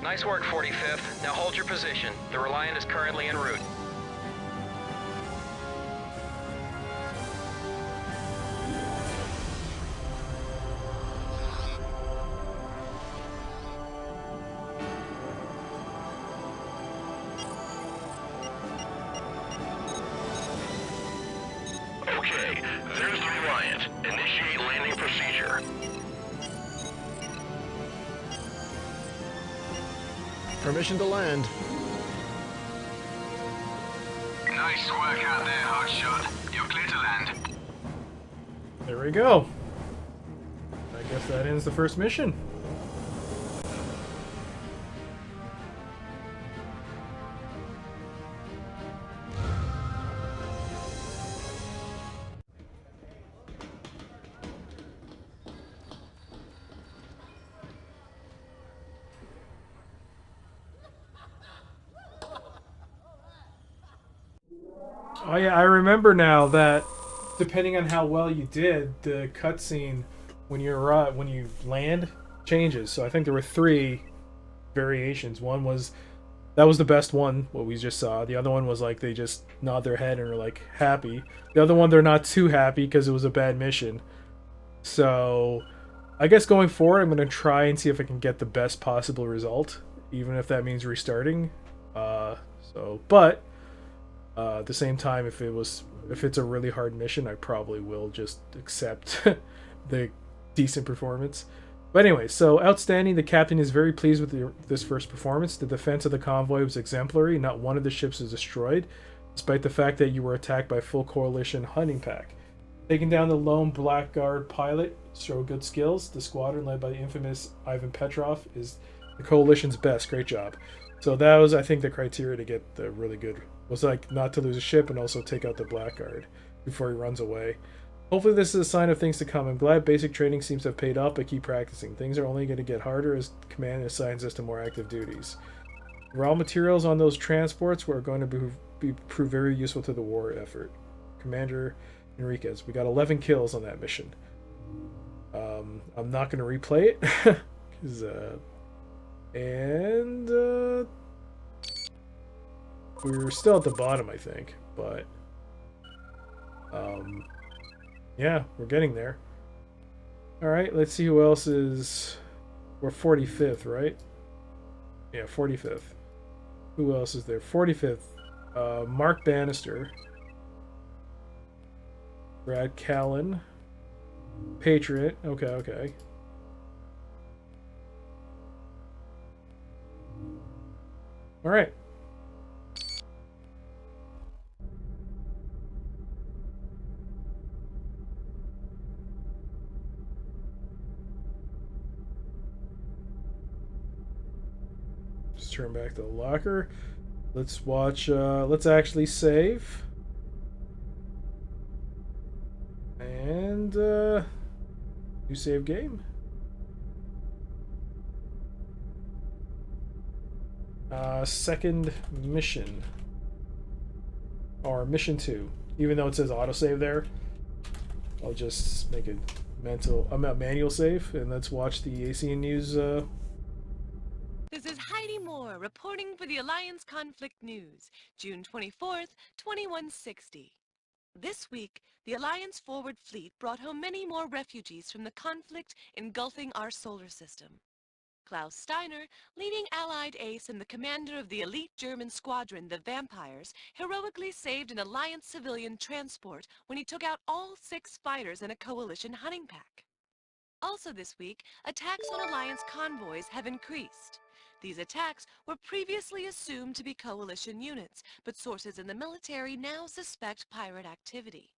Nice work, 45th. Now hold your position. The Reliant is currently en route. Okay, there's the Reliant. Initiate landing procedure. Permission to land. Nice work out there, Hotshot. You're clear to land. There we go. I guess that ends the first mission. Oh yeah, I remember now that depending on how well you did, the cutscene when you land changes. So I think there were 3 variations. One was that was the best one, what we just saw. The other one was like they just nod their head and are like happy. The other one they're not too happy because it was a bad mission. So I guess going forward, I'm gonna try and see if I can get the best possible result, even if that means restarting. But at the same time, if it's a really hard mission, I probably will just accept the decent performance. But anyway, so outstanding. The captain is very pleased with this first performance. The defense of the convoy was exemplary. Not one of the ships was destroyed, despite the fact that you were attacked by a full coalition hunting pack. Taking down the lone blackguard pilot showed good skills. The squadron, led by the infamous Ivan Petrov, is the coalition's best. Great job. So that was, I think, the criteria to get the really good was like not to lose a ship and also take out the blackguard before he runs away. Hopefully this is a sign of things to come. I'm glad basic training seems to have paid off, but keep practicing. Things are only going to get harder as command assigns us to more active duties. Raw materials on those transports were going to prove very useful to the war effort. Commander Enriquez, we got 11 kills on that mission. I'm not going to replay it. 'Cause, we're still at the bottom, I think, but yeah, we're getting there. All right, let's see who else is. We're 45th, right? Yeah, 45th. Who else is there? 45th. Mark Bannister, Brad Callan, Patriot. Okay. All right. Just turn back to the locker. Let's watch. Let's actually save. And new save game. Second mission. Or mission 2. Even though it says autosave there, I'll just make it manual save, and let's watch the ACN News. This is Heidi Moore reporting for the Alliance Conflict News, June 24th, 2160. This week, the Alliance Forward Fleet brought home many more refugees from the conflict engulfing our solar system. Klaus Steiner, leading Allied ace and the commander of the elite German squadron, the Vampires, heroically saved an Alliance civilian transport when he took out all 6 fighters in a coalition hunting pack. Also this week, attacks on Alliance convoys have increased. These attacks were previously assumed to be coalition units, but sources in the military now suspect pirate activity.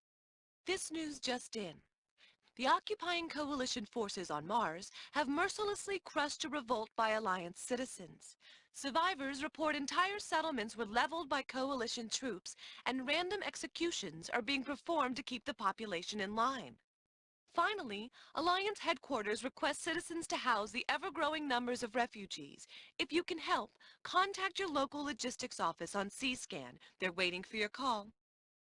This news just in. The occupying coalition forces on Mars have mercilessly crushed a revolt by Alliance citizens. Survivors report entire settlements were leveled by coalition troops, and random executions are being performed to keep the population in line. Finally, Alliance headquarters requests citizens to house the ever-growing numbers of refugees. If you can help, contact your local logistics office on C-SCAN. They're waiting for your call.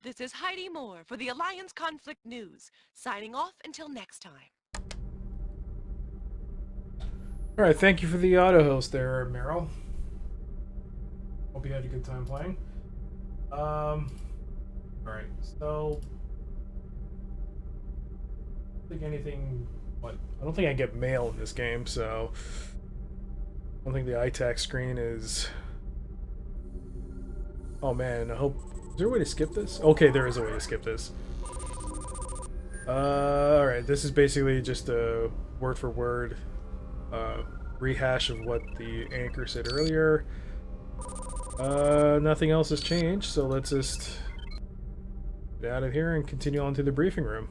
This is Heidi Moore for the Alliance Conflict News, signing off until next time. All right, thank you for the auto host there, Meryl. Hope you had a good time playing. All right, so I don't think anything. What? I don't think I get mail in this game, so I don't think the ITAC screen is. Oh man, I hope. Is there a way to skip this? Okay, there is a way to skip this. All right, this is basically just a word for word rehash of what the anchor said earlier. Nothing else has changed, so let's just get out of here and continue on to the briefing room.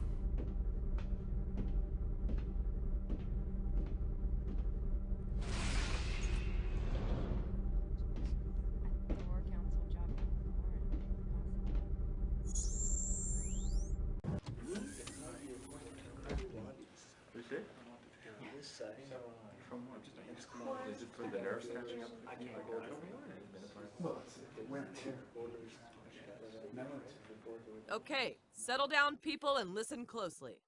Okay, settle down, people, and listen closely.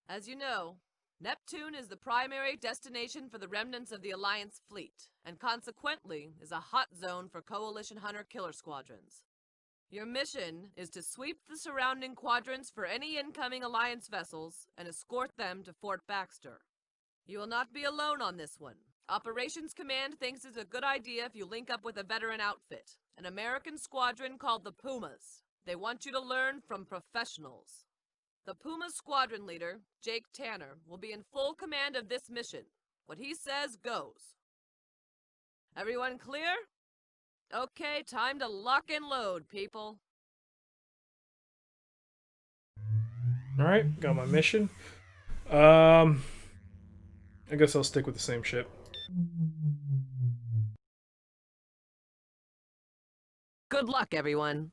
As you know, Neptune is the primary destination for the remnants of the Alliance fleet, and consequently is a hot zone for Coalition hunter-killer squadrons. Your mission is to sweep the surrounding quadrants for any incoming Alliance vessels and escort them to Fort Baxter. You will not be alone on this one. Operations Command thinks it's a good idea if you link up with a veteran outfit, an American squadron called the Pumas. They want you to learn from professionals. The Puma's squadron leader, Jake Tanner, will be in full command of this mission. What he says goes. Everyone clear? Okay, time to lock and load, people. Alright, got my mission. I guess I'll stick with the same ship. Good luck, everyone.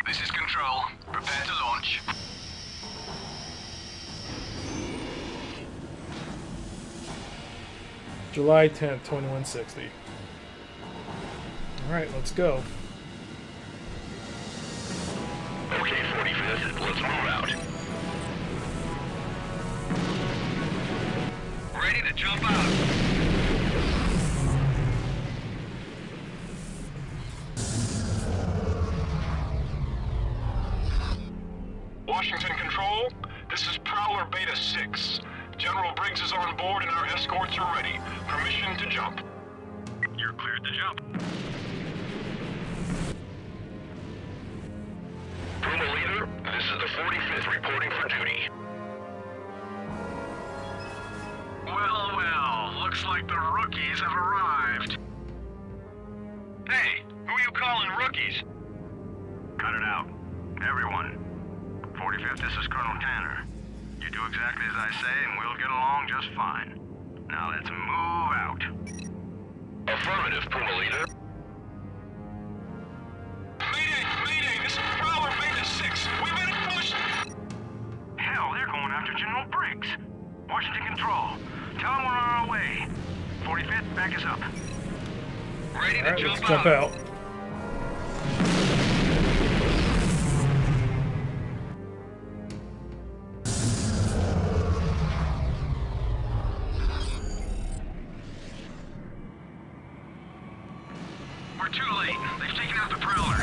This is Control. Prepare to launch. July 10th, 2160. Alright, let's go. Okay, 45th, let's move out. Ready to jump out. Washington Control, this is Prowler Beta 6. General Briggs is on board and our escorts are ready. Permission to jump. You're cleared to jump. Puma Leader, this is the 45th reporting for duty. Well, well, looks like the rookies have arrived. Hey, who are you calling rookies? Cut it out. Everyone. 45th, this is Colonel Tanner. You do exactly as I say and we'll get along just fine. Now let's move out. Affirmative, Puma Leader. Mayday! Mayday! This is Prowler Beta 6! We've been pushed! Hell, they're going after General Briggs. Washington Control, tell them we're on our way. 45th, back us up. Ready to jump out. We're too late. They've taken out the Prowler.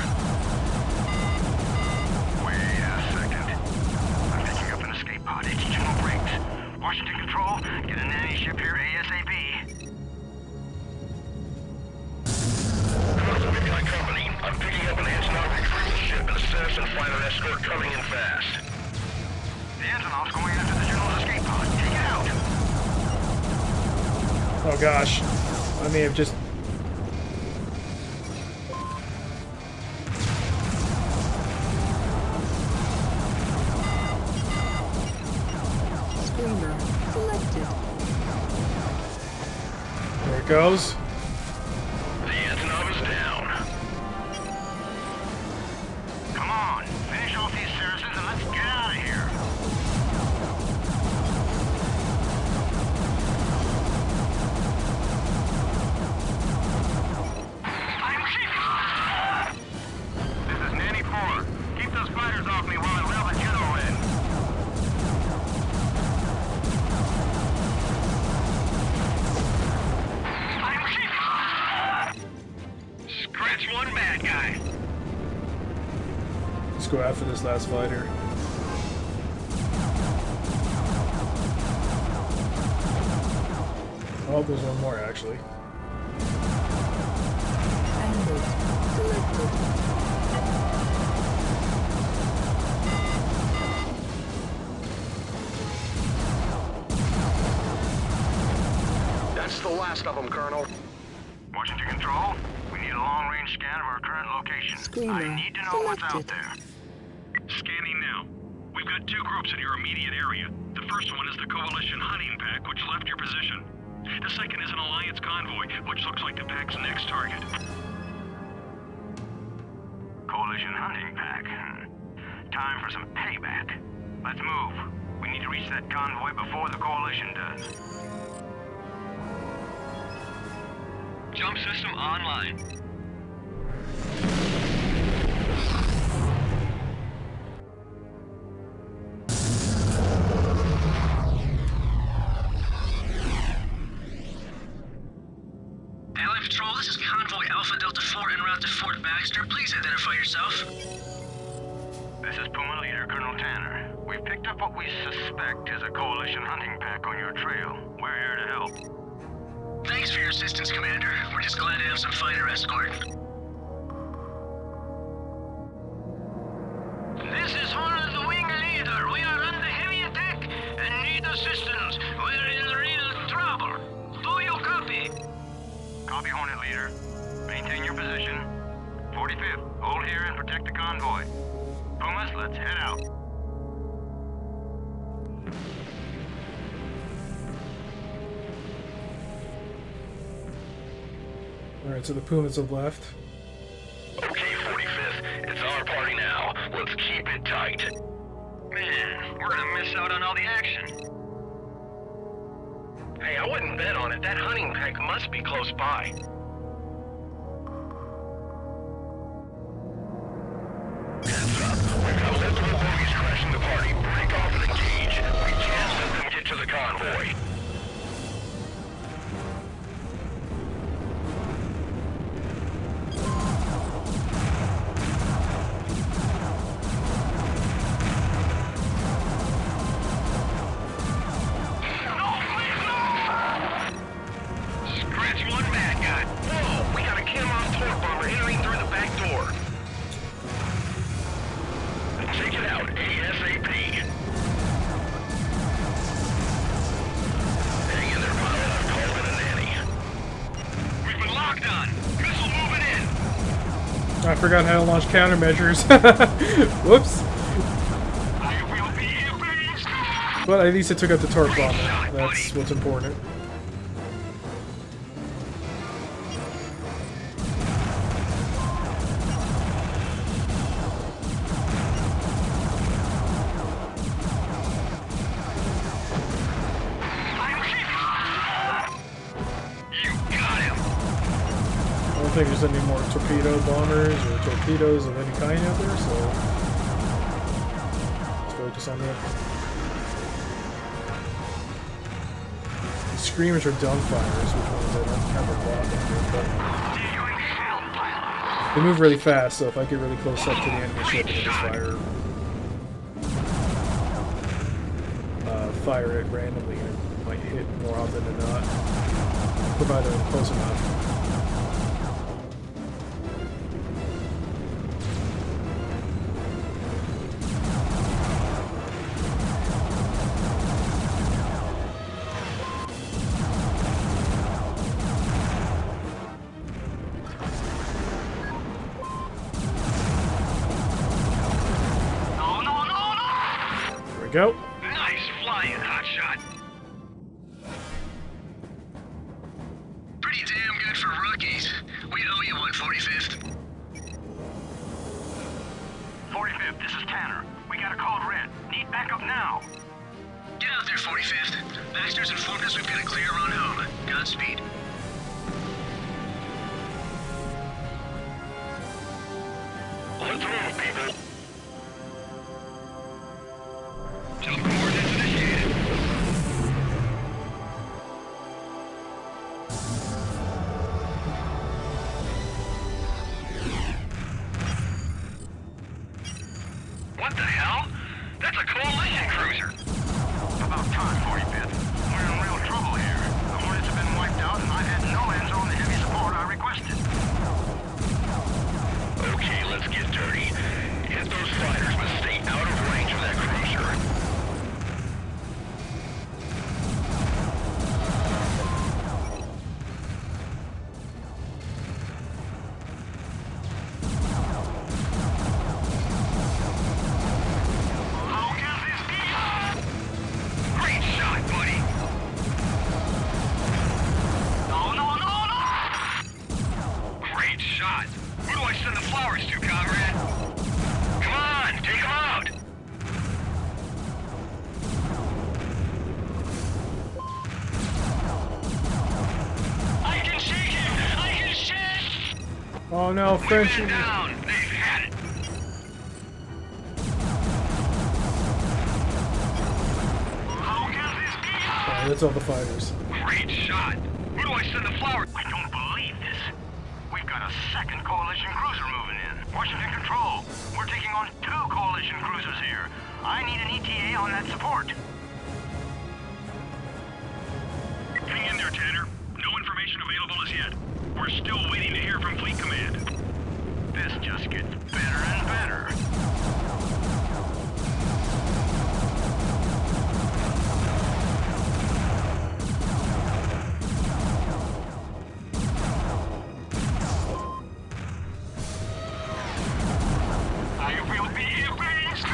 Wait a second. I'm picking up an escape pod. It's General Briggs. Washington Control, get a nanny ship here ASAP. Colonel, we've got company. I'm picking up an Antonov retrieval ship and a citizen fighter escort coming in fast. The Antonov's going after the General's escape pod. Take it out. Oh gosh. I may have just... Screamer selected. it goes. The Antonov is down. Come on, finish off these citizens and let's get out of here. This is Nanny 4. Keep those fighters off me while I reel the general in. Scratch one bad guy. Let's go after this last fighter. Oh, there's one more actually. That's the last of them, Colonel. Washington Control, we need a long-range scan of our current location. I need to know what's out there. Scanning now. We've got two groups in your immediate area. The first one is the Coalition hunting pack, which left your position. The second is an Alliance convoy, which looks like the pack's next target. Coalition hunting pack. Time for some payback. Let's move. We need to reach that convoy before the Coalition does. Jump system online. Allied Patrol, this is Convoy Alpha Delta 4 en route to Fort Baxter. Please identify yourself. This is Puma Leader, Colonel Tanner. We've picked up what we suspect is a Coalition hunting pack on your trail. We're here to help. Thanks for your assistance, Commander. We're just glad to have some fighter escort. This is Hornet the Wing Leader. We are under heavy attack and need assistance. We're in real trouble. Do you copy? Copy, Hornet Leader. Maintain your position. 45th, hold here and protect the convoy. Pumas, let's head out. Alright, so the Pumas have left. Okay, 45th, it's our party now. Let's keep it tight. Man, we're gonna miss out on all the action. Hey, I wouldn't bet on it. That hunting pack must be close by. Heads up. We've got multiple bogies crashing the party. Break off and engage. We can't let them get to the convoy. Scratch one bad guy. Whoa, we got a cam-off torque bomber entering through the back door. Take it out, ASAP. Hang in there, pilot. I'm calling a nanny. We've been locked on. Missile moving in. I forgot how to launch countermeasures. Whoops. But at least it took out the torque bomber. That's what's important. I don't think there's any more torpedo bombers or torpedoes of any kind out there, so let's focus on that. The screamers are dumbfires, which ones I don't have a lot of, but they move really fast, so if I get really close up to the enemy ship and just fire it randomly, and it might hit more often than not, provided I'm close enough. Go. Nice flying, hotshot. Pretty for rookies. We owe you one, 45th. 45th, this is Tanner. We got a code red. Need backup now. Get out there, 45th. Baxter's informed us we've got a clear run home. Godspeed. Let's move, people. Jump coordinates initiated. What the hell? That's a coalition cruiser. About time, 45th. We're in real trouble here. The Hornets have been wiped out, and I've had no hands on the heavy support I requested. Okay, let's get dirty. Hit those fighters, but stay out of range of that cruiser. Great shot, buddy. No. Great shot. Who do I send the flowers to, comrade? Come on, take him out. I can shake him. I can shake. Oh no, French. Men down. They've had it. Alright, that's all the fighters. Great shot. Who do I send the flowers? I don't believe this. We've got a second coalition cruiser moving in. Washington Control, we're taking on 2 coalition cruisers here. I need an ETA on that support. Hang in there, Tanner. No information available as yet. We're still waiting to hear from Fleet Command. This just gets better and better. I will be erased.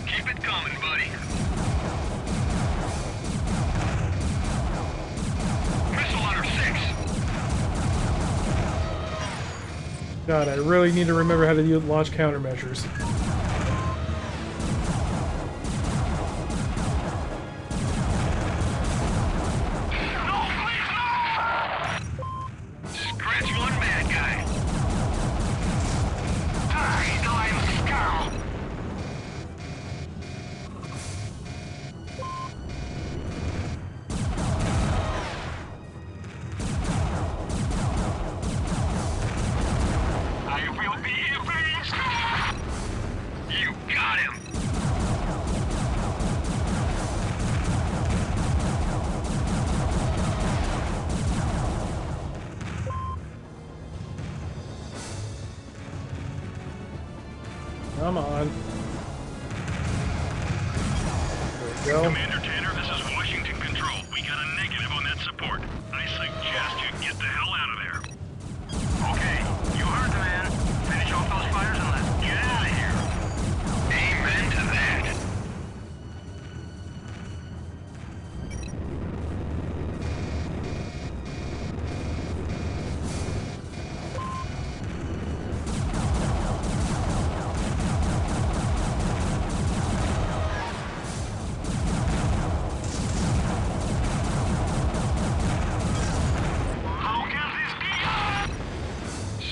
Keep it coming, buddy. Missile on her 6. God, I really need to remember how to launch countermeasures. Scratch one bad guy. Die, I'm Scowl. I will be erased. You got him. Come on. There we go. Commander Tanner, this is Washington Control. We got a negative on that support. I suggest you get the hell out of there. Okay, you heard the man. Finish off those fighters and let's get out of here. Amen to that.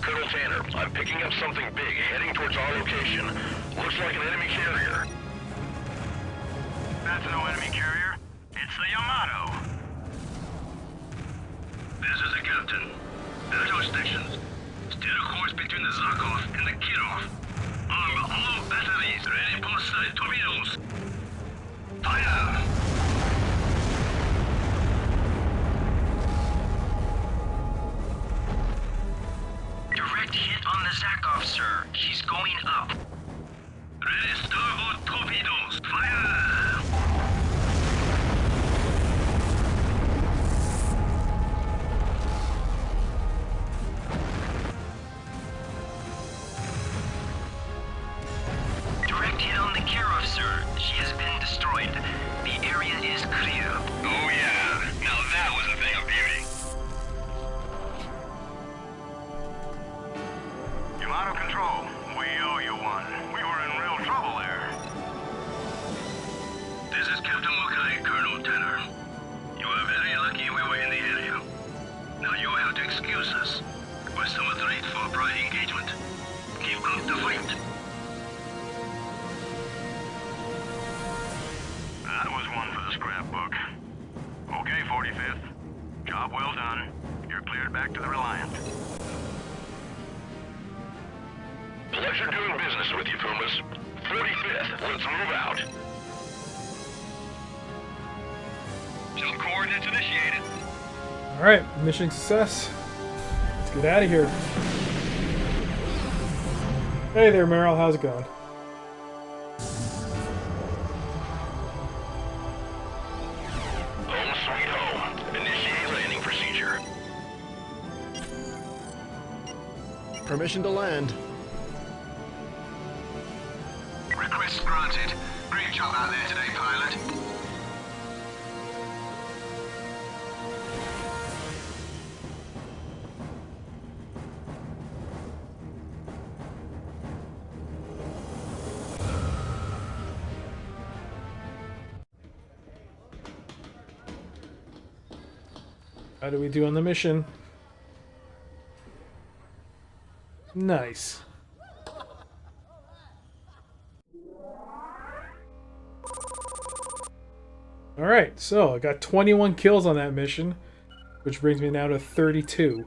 Colonel Tanner, I'm picking up something big heading towards our location. Looks like an enemy carrier. That's no enemy carrier. It's the Yamato. This is the captain. There are 2 stations. Steer a course between the Zarkov and the Kirov. Arm all batteries ready for side torpedoes. Fire! Direct hit on the Zakov, sir. She's going up. Ready starboard torpedoes. Fire! Direct hit on the Kirov, sir. She has been destroyed. The area is clear. Oh yeah. Now that was a thing of beauty. This is Captain Mukai, Colonel Tanner. You are very lucky we were in the area. Now you have to excuse us. We're somewhat late for a pride engagement. Keep up the fight. That was one for the scrapbook. Okay, 45th. Job well done. You're cleared back to the Reliant. Pleasure doing business with you, Pumas. 45th, let's move out. Jump coordinates initiated. All right, mission success. Let's get out of here. Hey there, Meryl. How's it going? Home sweet home. Initiate landing procedure. Permission to land. Request granted. Great job out there today, pilot. How do we do on the mission? Nice. Alright, so I got 21 kills on that mission, which brings me now to 32.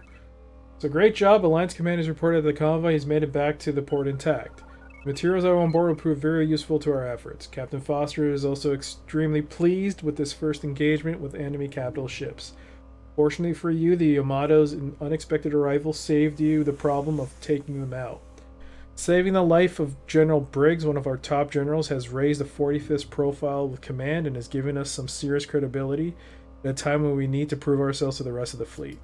So great job, Alliance Command has reported that the convoy has made it back to the port intact. The materials that are on board will prove very useful to our efforts. Captain Foster is also extremely pleased with this first engagement with enemy capital ships. Fortunately for you, the Yamato's unexpected arrival saved you the problem of taking them out. Saving the life of General Briggs, one of our top generals, has raised the 45th's profile with command and has given us some serious credibility at a time when we need to prove ourselves to the rest of the fleet.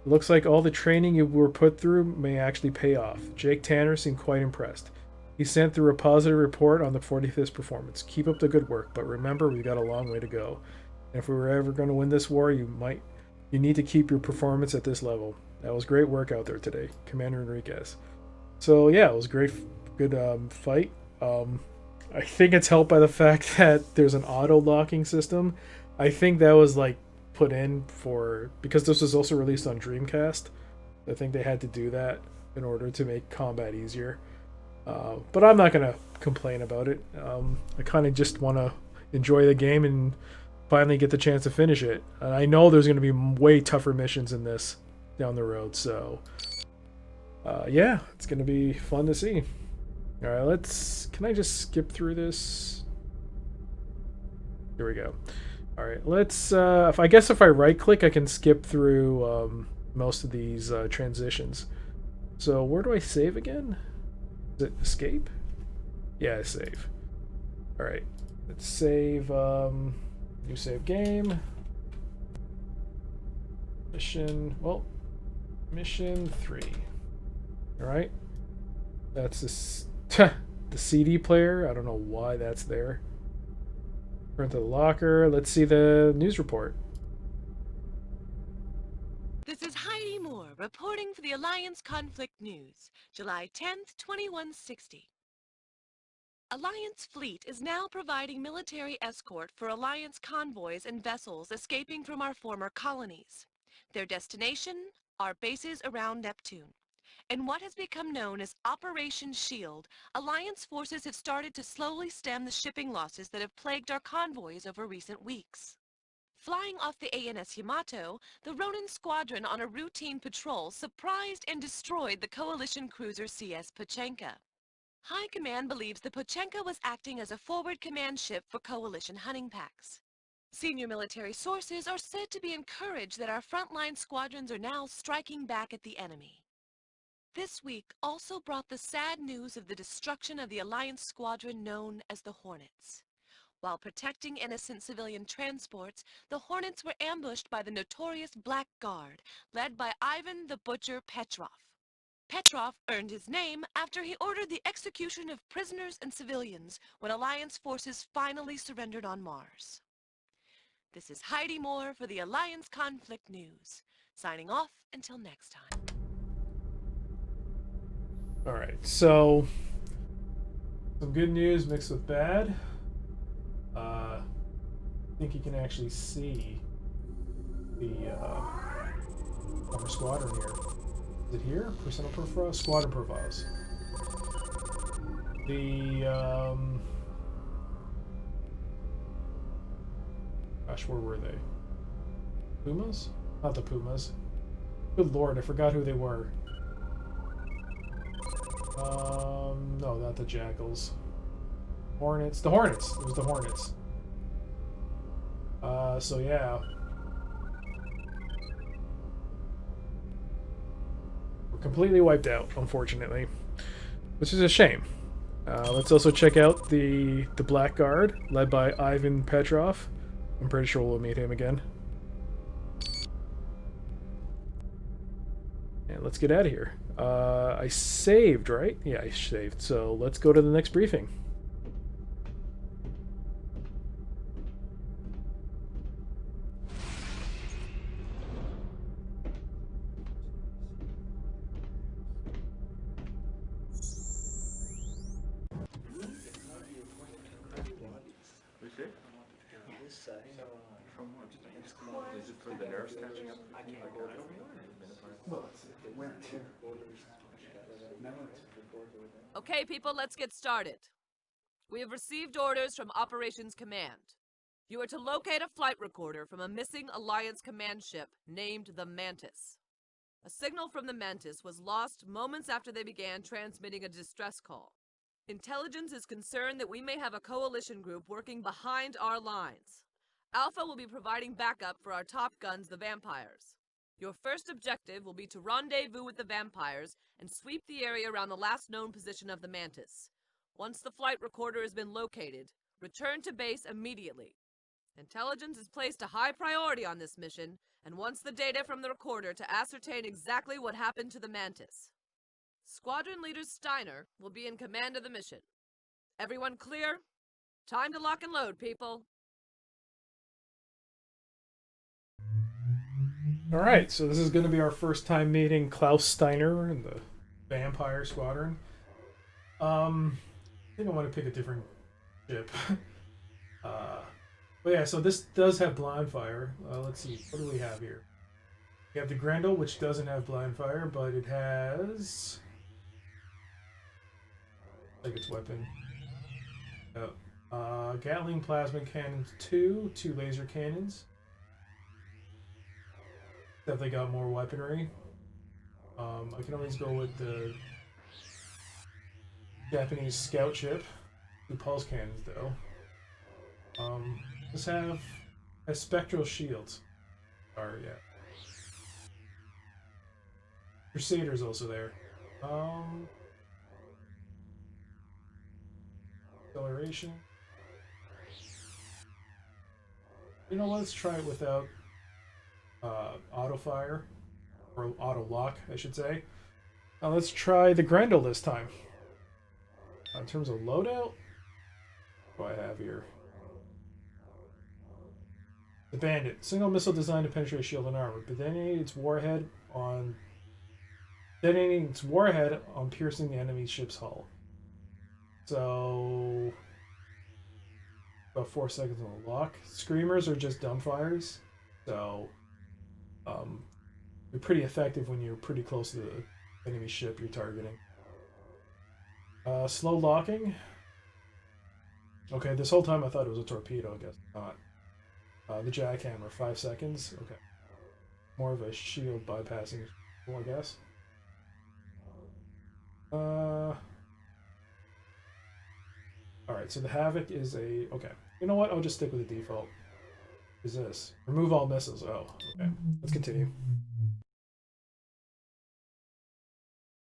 It looks like all the training you were put through may actually pay off. Jake Tanner seemed quite impressed. He sent through a positive report on the 45th's performance. Keep up the good work, but remember, we've got a long way to go. And if we were ever going to win this war, you need to keep your performance at this level. That was great work out there today, Commander Enriquez. So yeah, it was a good fight. I think it's helped by the fact that there's an auto locking system. I think that was like put in because this was also released on Dreamcast. I think they had to do that in order to make combat easier. But I'm not gonna complain about it. I kind of just want to enjoy the game and finally get the chance to finish it. I know there's going to be way tougher missions in this down the road, so yeah, it's going to be fun to see. All right, can I just skip through this? Here we go. All right, I guess if I right click, I can skip through most of these transitions. So where do I save again? Is it escape? Yeah, save. All right, let's save. New save game. Mission 3. Alright. That's the CD player. I don't know why that's there. Turn to the locker. Let's see the news report. This is Heidi Moore reporting for the Alliance Conflict News, July 10th, 2160. Alliance fleet is now providing military escort for Alliance convoys and vessels escaping from our former colonies. Their destination, our bases around Neptune. In what has become known as Operation Shield, Alliance forces have started to slowly stem the shipping losses that have plagued our convoys over recent weeks. Flying off the ANS Yamato, the Ronin squadron on a routine patrol surprised and destroyed the coalition cruiser CS Pachenka. High Command believes the Pochenka was acting as a forward command ship for coalition hunting packs. Senior military sources are said to be encouraged that our frontline squadrons are now striking back at the enemy. This week also brought the sad news of the destruction of the Alliance squadron known as the Hornets. While protecting innocent civilian transports, the Hornets were ambushed by the notorious Black Guard, led by Ivan the Butcher Petrov. Petrov earned his name after he ordered the execution of prisoners and civilians when Alliance forces finally surrendered on Mars. This is Heidi Moore for the Alliance Conflict News, signing off until next time. Alright, so some good news mixed with bad. think you can actually see the former squadron here. Is it here? Personnel profiles? Squadron profiles. The gosh, where were they? Pumas? Not the Pumas. Good lord, I forgot who they were. No, not the Jackals. Hornets. The Hornets! It was the Hornets. So yeah. We're completely wiped out, unfortunately. Which is a shame. Let's also check out the Black Guard, led by Ivan Petrov. I'm pretty sure we'll meet him again. And let's get out of here. I saved, right? Yeah, I saved. So let's go to the next briefing. Okay, people, let's get started. We have received orders from Operations Command. You are to locate a flight recorder from a missing Alliance command ship named the Mantis. A signal from the Mantis was lost moments after they began transmitting a distress call. Intelligence is concerned that we may have a coalition group working behind our lines. Alpha will be providing backup for our top guns, the Vampires. Your first objective will be to rendezvous with the Vampires and sweep the area around the last known position of the Mantis. Once the flight recorder has been located, return to base immediately. Intelligence is placed a high priority on this mission, and wants the data from the recorder to ascertain exactly what happened to the Mantis. Squadron Leader Steiner will be in command of the mission. Everyone clear? Time to lock and load, people. Alright, so this is going to be our first time meeting Klaus Steiner and the Vampire Squadron. I think I want to pick a different ship. But yeah, so this does have blind fire. Let's see, what do we have here? We have the Grendel, which doesn't have blind fire, but it has... like its weapon. Gatling Plasma Cannons 2 laser cannons. Definitely got more weaponry. I can always go with the Japanese scout ship. 2 pulse cannons, though. Let's have a spectral shields. Yeah. Crusader's also there. Acceleration. You know, let's try it without auto fire, or auto lock, I should say. Let's try the Grendel this time. In terms of loadout, what do I have here? The Bandit, single missile designed to penetrate shield and armor, but detonating its warhead on piercing the enemy ship's hull. So about 4 seconds on the lock. Screamers are just dumbfires, so they're pretty effective when you're pretty close to the enemy ship you're targeting. Slow locking. Okay, this whole time I thought it was a torpedo. I guess not. The jackhammer, 5 seconds. Okay, more of a shield bypassing, I guess. Alright, so the Havoc is a... okay. You know what? I'll just stick with the default. What is this? Remove all missiles. Oh, okay. Let's continue.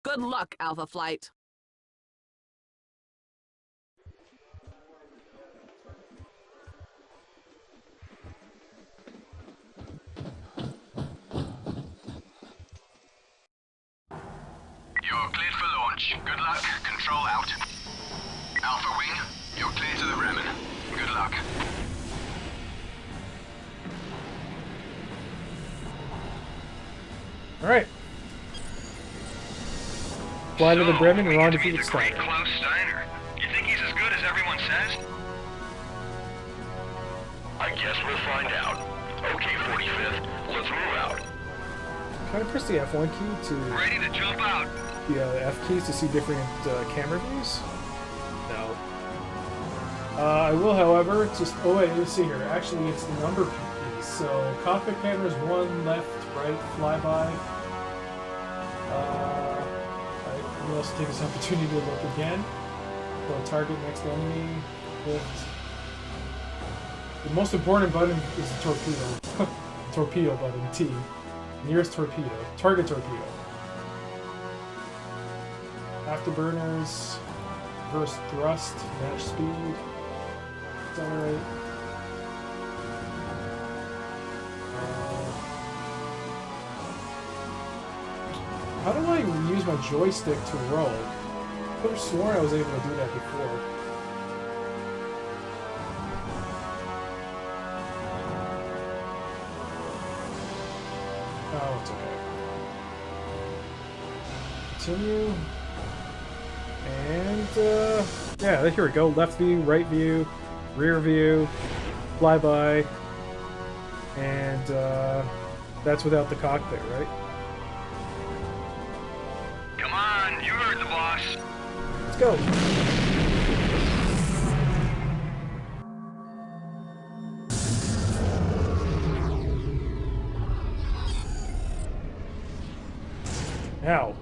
Good luck, Alpha Flight. You're cleared for launch. Good luck. Control out. Alpha Wing, you're clear to the Bremen. Good luck. Alright. Fly to the Bremen and rendezvous with Steiner. Klaus Steiner. You think he's as good as everyone says? I Guess we'll find out. Okay, 45th, let's move out. Can I press the F1 key to... Ready to jump out. The F keys to see different camera views? No. I will, however, just... Oh wait, let's see here. Actually, it's the number keys. So, cockpit cameras 1, left, right, flyby. We'll also take this opportunity to look again. So, target next enemy. Lift. The most important button is the torpedo. Torpedo button, T. Nearest torpedo. Target torpedo. Afterburners. Reverse thrust. Match speed. Accelerate. How do I use my joystick to roll? I could have sworn I was able to do that before. Oh, it's okay. Continue. And, yeah, here we go. Left view, right view, rear view, flyby. And, that's without the cockpit, right? Come on, you heard the boss. Let's go. Now.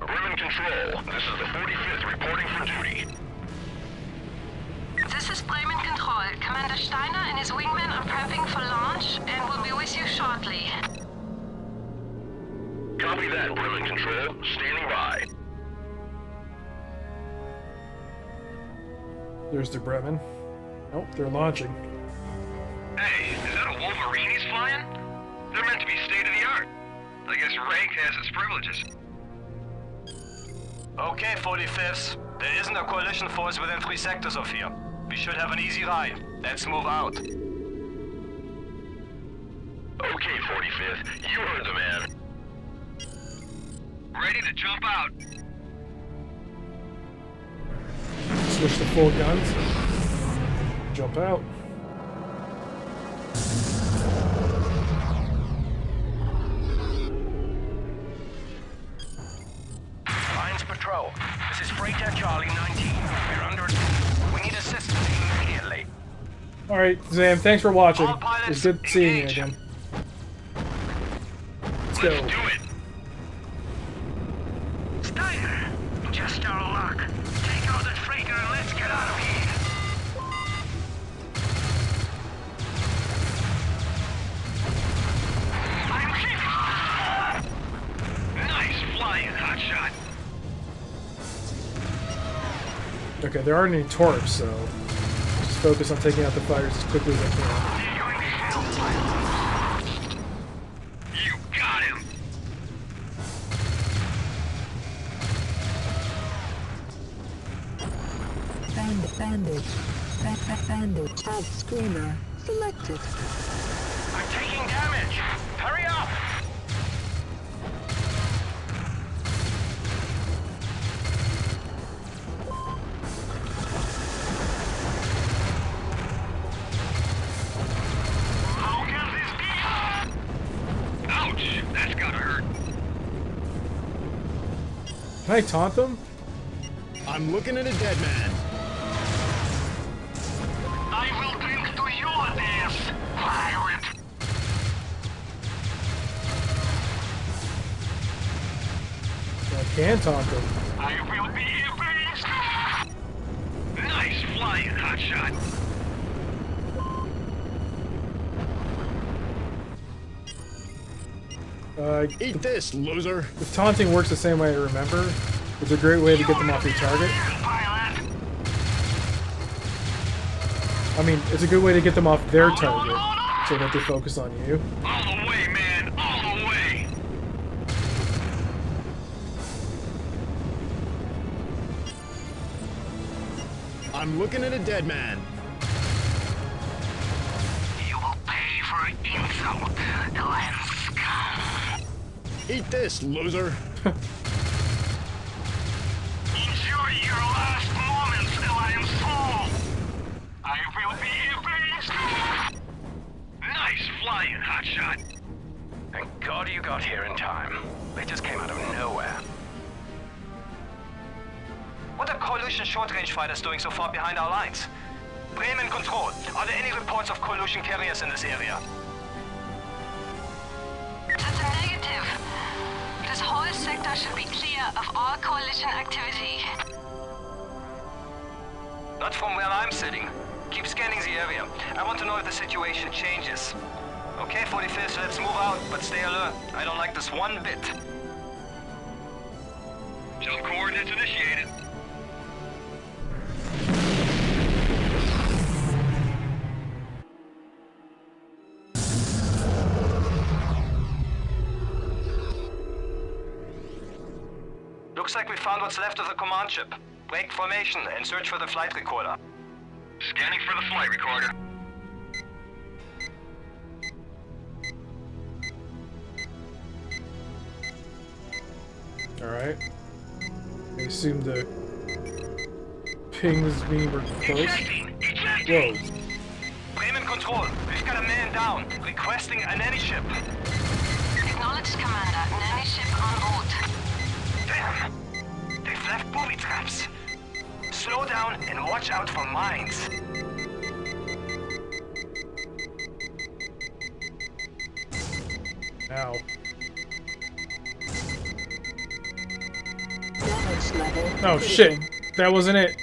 Bremen Control, this is the 45th reporting for duty. This is Bremen Control. Commander Steiner and his wingmen are prepping for launch and will be with you shortly. Copy that, Bremen Control. Standing by. There's the Bremen. Nope, they're launching. Hey, is that a Wolverine he's flying? They're meant to be state-of-the-art. I guess rank has its privileges. Okay, 45ths. There isn't a coalition force within 3 sectors of here. We should have an easy ride. Let's move out. Okay, 45th. You heard the man. Ready to jump out. Switch to full guns. Jump out. Alliance Patrol. This is Freighter Charlie 19. We're under... We need assistance immediately. Alright, Zam, thanks for watching. It was good seeing you again. Let's go. Let's do it. Steiner! Just our luck. Take out that freighter and let's get out of here. I'm hit. Nice flying, hotshot. Okay, there aren't any torps, so just focus on taking out the fighters as quickly as I can. You got him. Bandit. Tag screamer. Selected. I'm taking damage. Hurry up! How can this be? Ouch, that's gotta hurt. Can I taunt them? I'm looking at a dead man. I will drink to your death, pilot. I can taunt them. I will be erased. Nice flying, hotshot. Eat this, loser. If taunting works the same way I remember, it's a great way to get them off your target. I mean, it's a good way to get them off their target, so that they focus on you. All the way, man, all the way. I'm looking at a dead man. You will pay for insult, Alliance scum. Eat this, loser. Enjoy your last moments, Alliance fool. I will be erased. flying, hotshot. Thank God you got here in time. They just came out of nowhere. What are Coalition short-range fighters doing so far behind our lines? Bremen Control, are there any reports of Coalition carriers in this area? That's a negative. This whole sector should be clear of all Coalition activity. Not from where I'm sitting. Keep scanning the area. I want to know if the situation changes. Okay, 45th, let's move out, but stay alert. I don't like this one bit. Jump coordinates initiated. Looks like we found what's left of the command ship. Break formation and search for the flight recorder. Scanning for the flight recorder. Alright. I assume the pings mean we're close. Whoa. Bremen Control, we've got a man down, requesting a nanny ship. Acknowledged, Commander. Nanny ship en route. Damn! They've left booby traps. Slow down and watch out for mines. Ow. Oh shit, that wasn't it.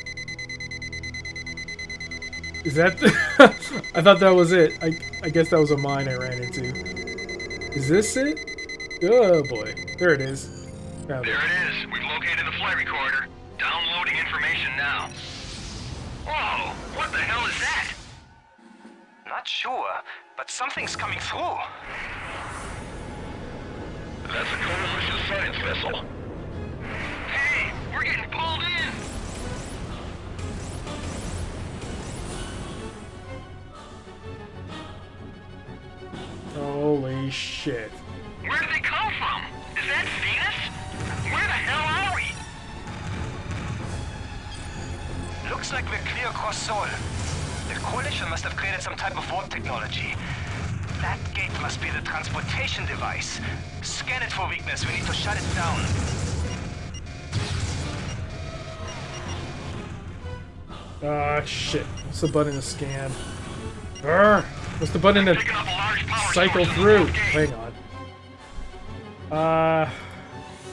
Is that I thought that was it. I guess that was a mine I ran into. Is this it? Oh boy. There it is. Found There it is. We've located the flight recorder. Downloading information now. Whoa! What the hell is that? Not sure, but something's coming through. That's a Coalition science vessel. Hey! We're getting pulled in! Holy shit. Where did they come from? Is that Venus? Where the hell are we? Looks like we're clear across Sol. The Coalition must have created some type of warp technology. That gate must be the transportation device. Scan it for weakness. We need to shut it down. Ah, shit. What's the button to scan? Arrgh! What's the button to cycle through? Hang on.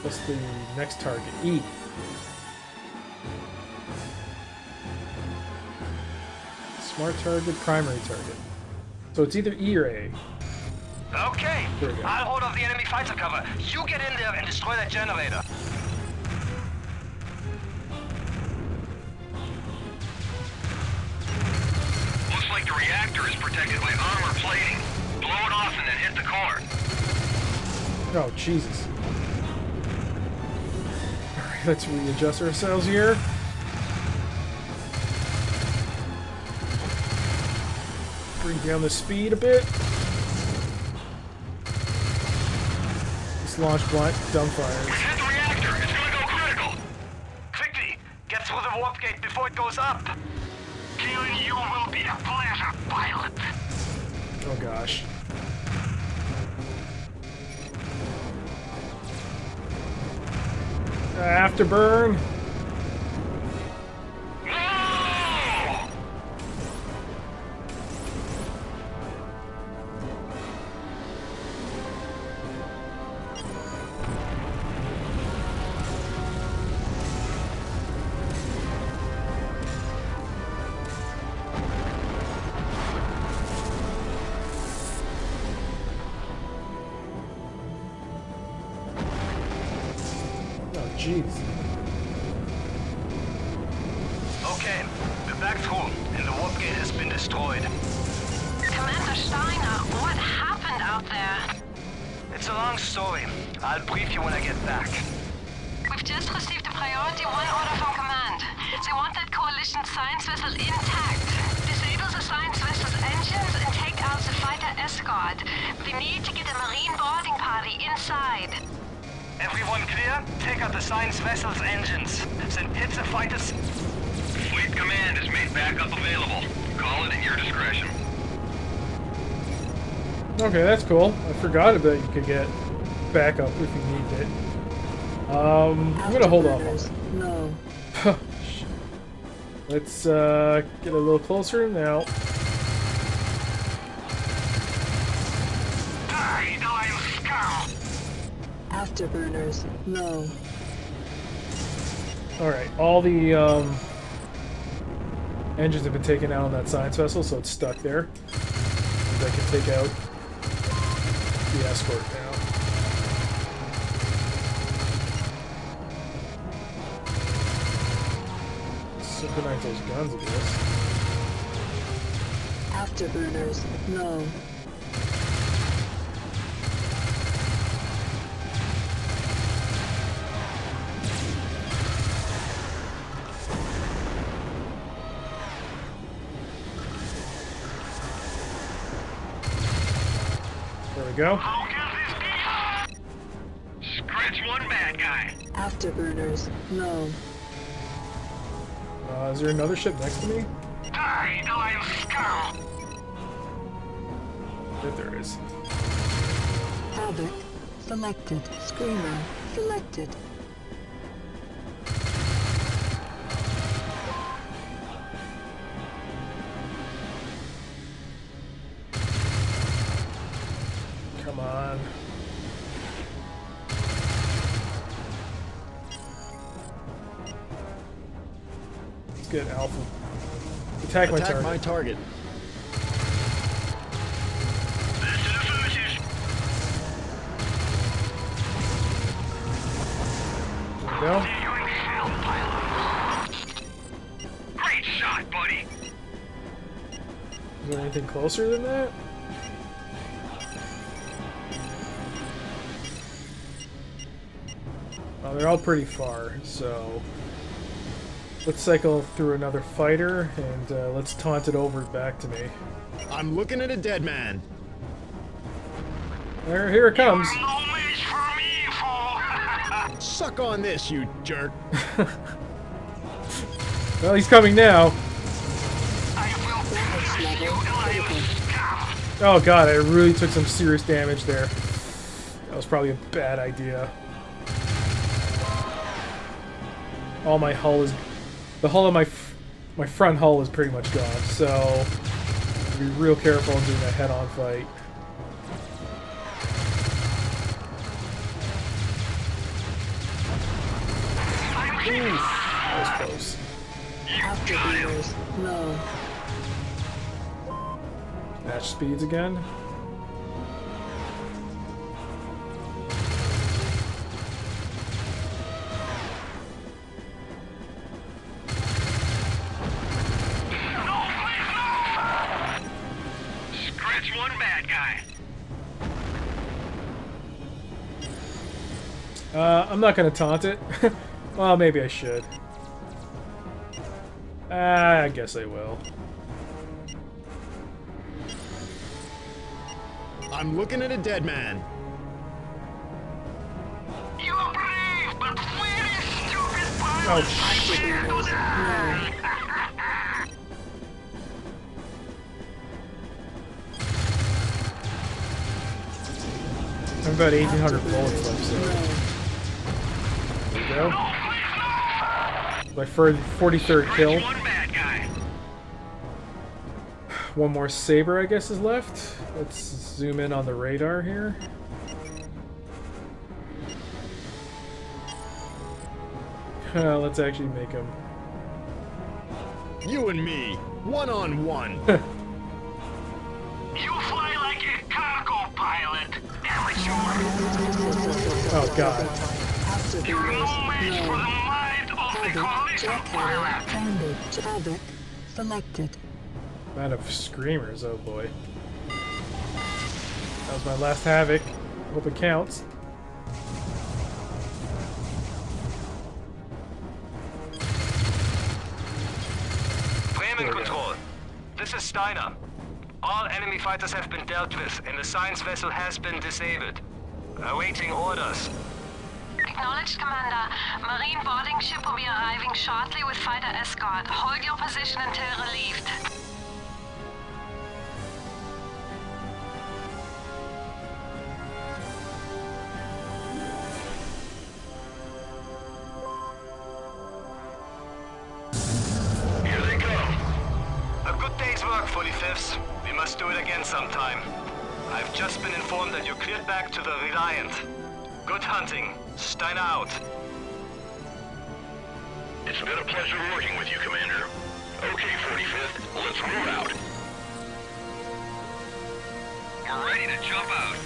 What's the next target? E. Smart target, primary target. So it's either E or A. Okay, I'll hold off the enemy fighter cover. You get in there and destroy that generator. Looks like the reactor is protected by armor plating. Blow it off and then hit the core. Oh, Jesus. Alright, let's readjust ourselves here. Bring down the speed a bit. Let's launch blind dumbfires. Hit the reactor! It's gonna go critical! Quickly! Get through the warp gate before it goes up! Killing you will be a pleasure, pilot. Oh gosh. Afterburn! Jeez. Okay, we're back through, and the warp gate has been destroyed. Commander Steiner, what happened out there? It's a long story. I'll brief you when I get back. We've just received a priority 1 order from command. They want that Coalition science vessel intact. Disable the science vessel's engines and take out the fighter escort. We need to get a marine boarding party inside. Everyone clear? Take out the science vessel's engines. Send pits of fighters. Fleet command has made backup available. Call it at your discretion. Okay, that's cool. I forgot that you could get backup if you needed it. I'm gonna hold off on that. No. Let's get a little closer now. Afterburners. No. Alright, all the engines have been taken out on that science vessel, so it's stuck there. And I can take out the escort now. Synchronize those guns, I guess. Afterburners. No. There we go. Scratch one bad guy. Afterburners. No. Is there another ship next to me? Die, Alliance scum! I bet there is. Havoc. Selected. Screamer. Selected. Come on. Let's get Alpha. Attack my target. my target. There we go. Great shot, buddy. Is there anything closer than that? Well, they're all pretty far, so let's cycle through another fighter and let's taunt it over back to me. I'm looking at a dead man. Here it comes. Suck on this, you jerk. Well, he's coming now. Oh god, I really took some serious damage there. That was probably a bad idea. All my hull is... The hull of my front hull is pretty much gone, so... Be real careful in doing a head-on fight. Oof, that was close. Afterburners. No. Match speeds again. Scratch one bad guy. I'm not gonna taunt it. Well, maybe I should. I guess I will. I'm looking at a dead man. You are brave, but very stupid part. Oh, shit. I have about 1,800 bullets left, so... There we go. My 43rd kill. One more saber, I guess, is left. Let's zoom in on the radar here. Let's actually make him. You and me, one-on-one. You fly like a cargo pilot, amateur. Oh god. You're no match for the mind of the coalition pilot. Havoc. Selected. Amount of screamers, oh boy. That was my last Havoc. Hope it counts. Bremen Control. This is Steiner. All enemy fighters have been dealt with, and the science vessel has been disabled. Awaiting orders. Acknowledged, Commander. Marine boarding ship will be arriving shortly with fighter escort. Hold your position until relieved. K-45s. We must do it again sometime. I've just been informed that you're cleared back to the Reliant. Good hunting. Steiner out. It's been a pleasure working with you, Commander. Okay, 45th, let's move out. We're ready to jump out.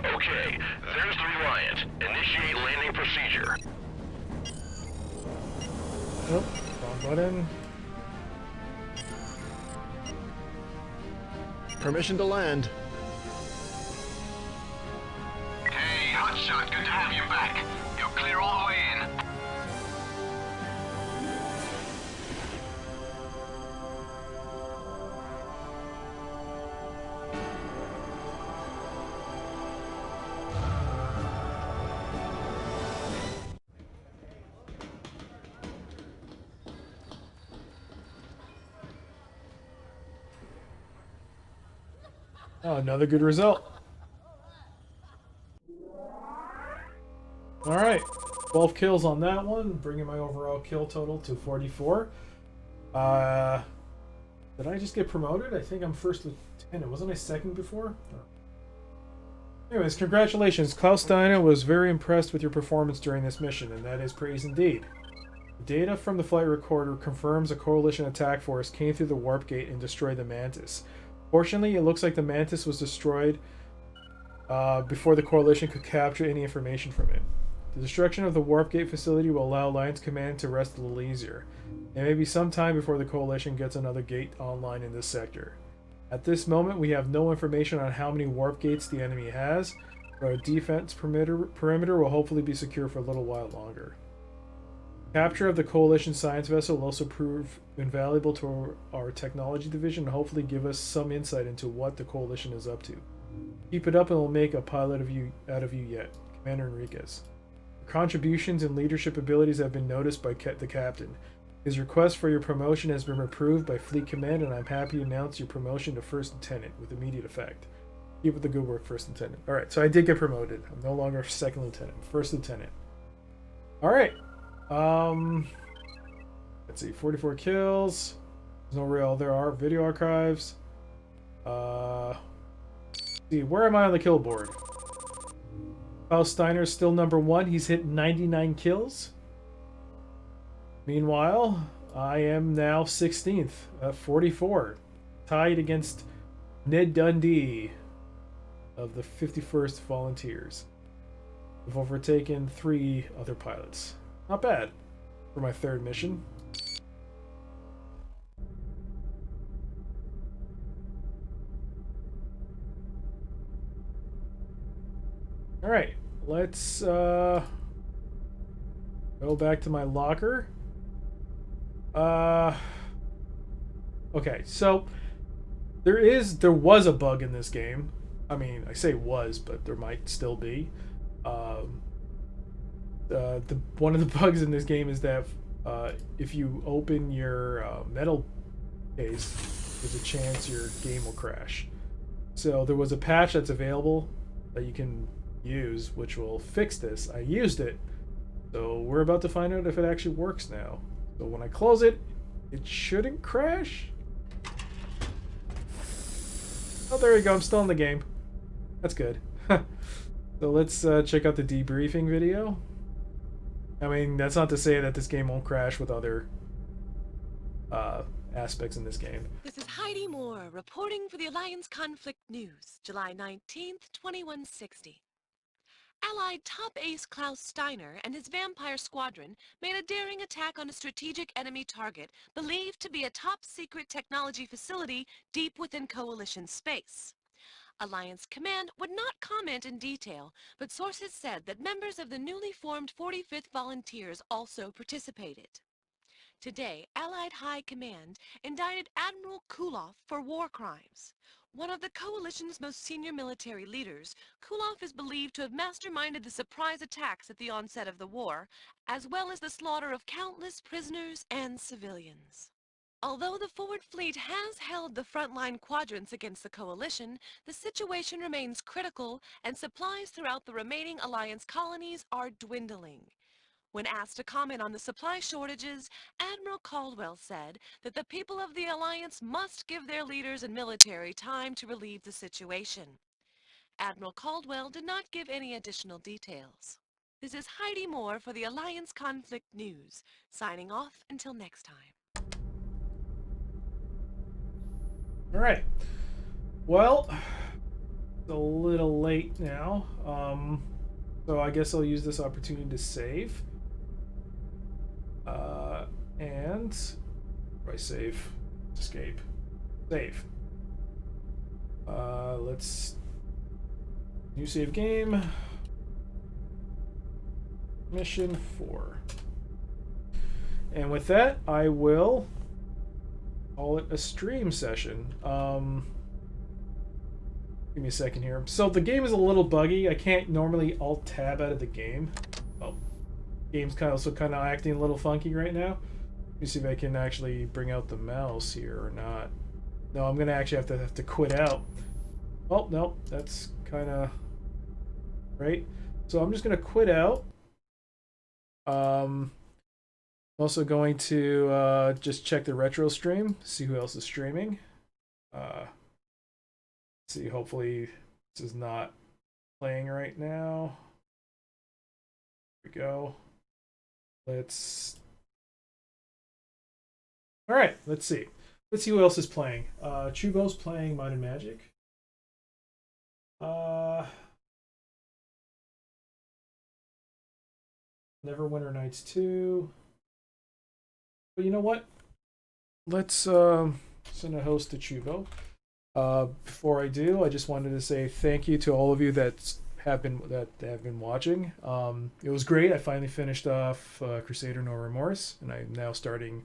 Okay, there's the Reliant. Initiate landing procedure. Oh, wrong button. Permission to land. Hey, Hotshot, good to have you back. You're clear all the way in. Oh, another good result. Alright, 12 kills on that one, bringing my overall kill total to 44. Did I just get promoted? I think I'm first lieutenant. Wasn't I second before? Anyways, congratulations. Klaus Steiner was very impressed with your performance during this mission, and that is praise indeed. The data from the flight recorder confirms a Coalition attack force came through the warp gate and destroyed the Mantis. Fortunately, it looks like the Mantis was destroyed before the Coalition could capture any information from it. The destruction of the warp gate facility will allow Alliance Command to rest a little easier. It may be some time before the Coalition gets another gate online in this sector. At this moment, we have no information on how many warp gates the enemy has, but our defense perimeter will hopefully be secure for a little while longer. Capture of the Coalition science vessel will also prove invaluable to our technology division and hopefully give us some insight into what the Coalition is up to. Keep it up and we'll make a pilot out of you yet. Commander Enriquez. Your contributions and leadership abilities have been noticed by the Captain. His request for your promotion has been approved by Fleet Command, and I'm happy to announce your promotion to First Lieutenant with immediate effect. Keep up the good work, First Lieutenant. Alright, so I did get promoted. I'm no longer Second Lieutenant, First Lieutenant. Alright. Let's see, 44 kills. There's no real, there are video archives. See, where am I on the kill board? Klaus Steiner is still number 1. He's hit 99 kills. Meanwhile, I am now 16th at 44. Tied against Ned Dundee of the 51st Volunteers. I've overtaken 3 other pilots. Not bad for my 3rd mission. Alright, let's go back to my locker. Okay, so there was a bug in this game. I mean, I say was, but there might still be. One of the bugs in this game is that if you open your metal case, there's a chance your game will crash. So there was a patch that's available that you can use, which will fix this. I used it, so we're about to find out if it actually works now. So when I close it, it shouldn't crash. Oh, there we go. I'm still in the game. That's good. So let's check out the debriefing video. I mean, that's not to say that this game won't crash with other aspects in this game. This is Heidi Moore reporting for the Alliance Conflict News, July 19th, 2160. Allied top ace Klaus Steiner and his vampire squadron made a daring attack on a strategic enemy target believed to be a top-secret technology facility deep within Coalition space. Alliance Command would not comment in detail, but sources said that members of the newly formed 45th Volunteers also participated. Today, Allied High Command indicted Admiral Kuloff for war crimes. One of the Coalition's most senior military leaders, Kuloff is believed to have masterminded the surprise attacks at the onset of the war, as well as the slaughter of countless prisoners and civilians. Although the forward fleet has held the frontline quadrants against the Coalition, the situation remains critical and supplies throughout the remaining Alliance colonies are dwindling. When asked to comment on the supply shortages, Admiral Caldwell said that the people of the Alliance must give their leaders and military time to relieve the situation. Admiral Caldwell did not give any additional details. This is Heidi Moore for the Alliance Conflict News, signing off until next time. All right. Well, it's a little late now. So I guess I'll use this opportunity to save. And where do I save? Escape. Save. Let's new save game. Mission 4. And with that, I will call it a stream session. Give me a second here. So the game is a little buggy. I can't normally alt tab out of the game. Oh, game's kind of acting a little funky right now. Let me see if I can actually bring out the mouse here or not. No, I'm gonna actually have to quit out. Oh no, that's kind of right. So I'm just gonna quit out. I'm also going to just check the retro stream, see who else is streaming. See, hopefully this is not playing right now. Here we go. All right, let's see. Let's see who else is playing. Chubo's playing Might and Magic. Neverwinter Nights 2. But you know what? Let's send a host to Chubo. Before I do, I just wanted to say thank you to all of you that have been watching. It was great. I finally finished off Crusader No Remorse, and I'm now starting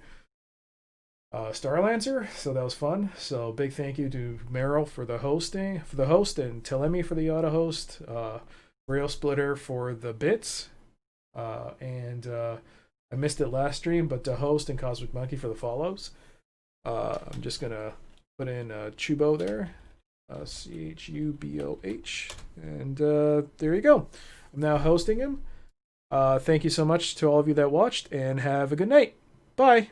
Starlancer, so that was fun. So big thank you to Meryl for the host, and Telemi for the auto host, Rail Splitter for the bits, and I missed it last stream, but the host and Cosmic Monkey for the follows. I'm just gonna put in Chubo there, Chuboh, and there you go. I'm now hosting him. Thank you so much to all of you that watched, and have a good night. Bye.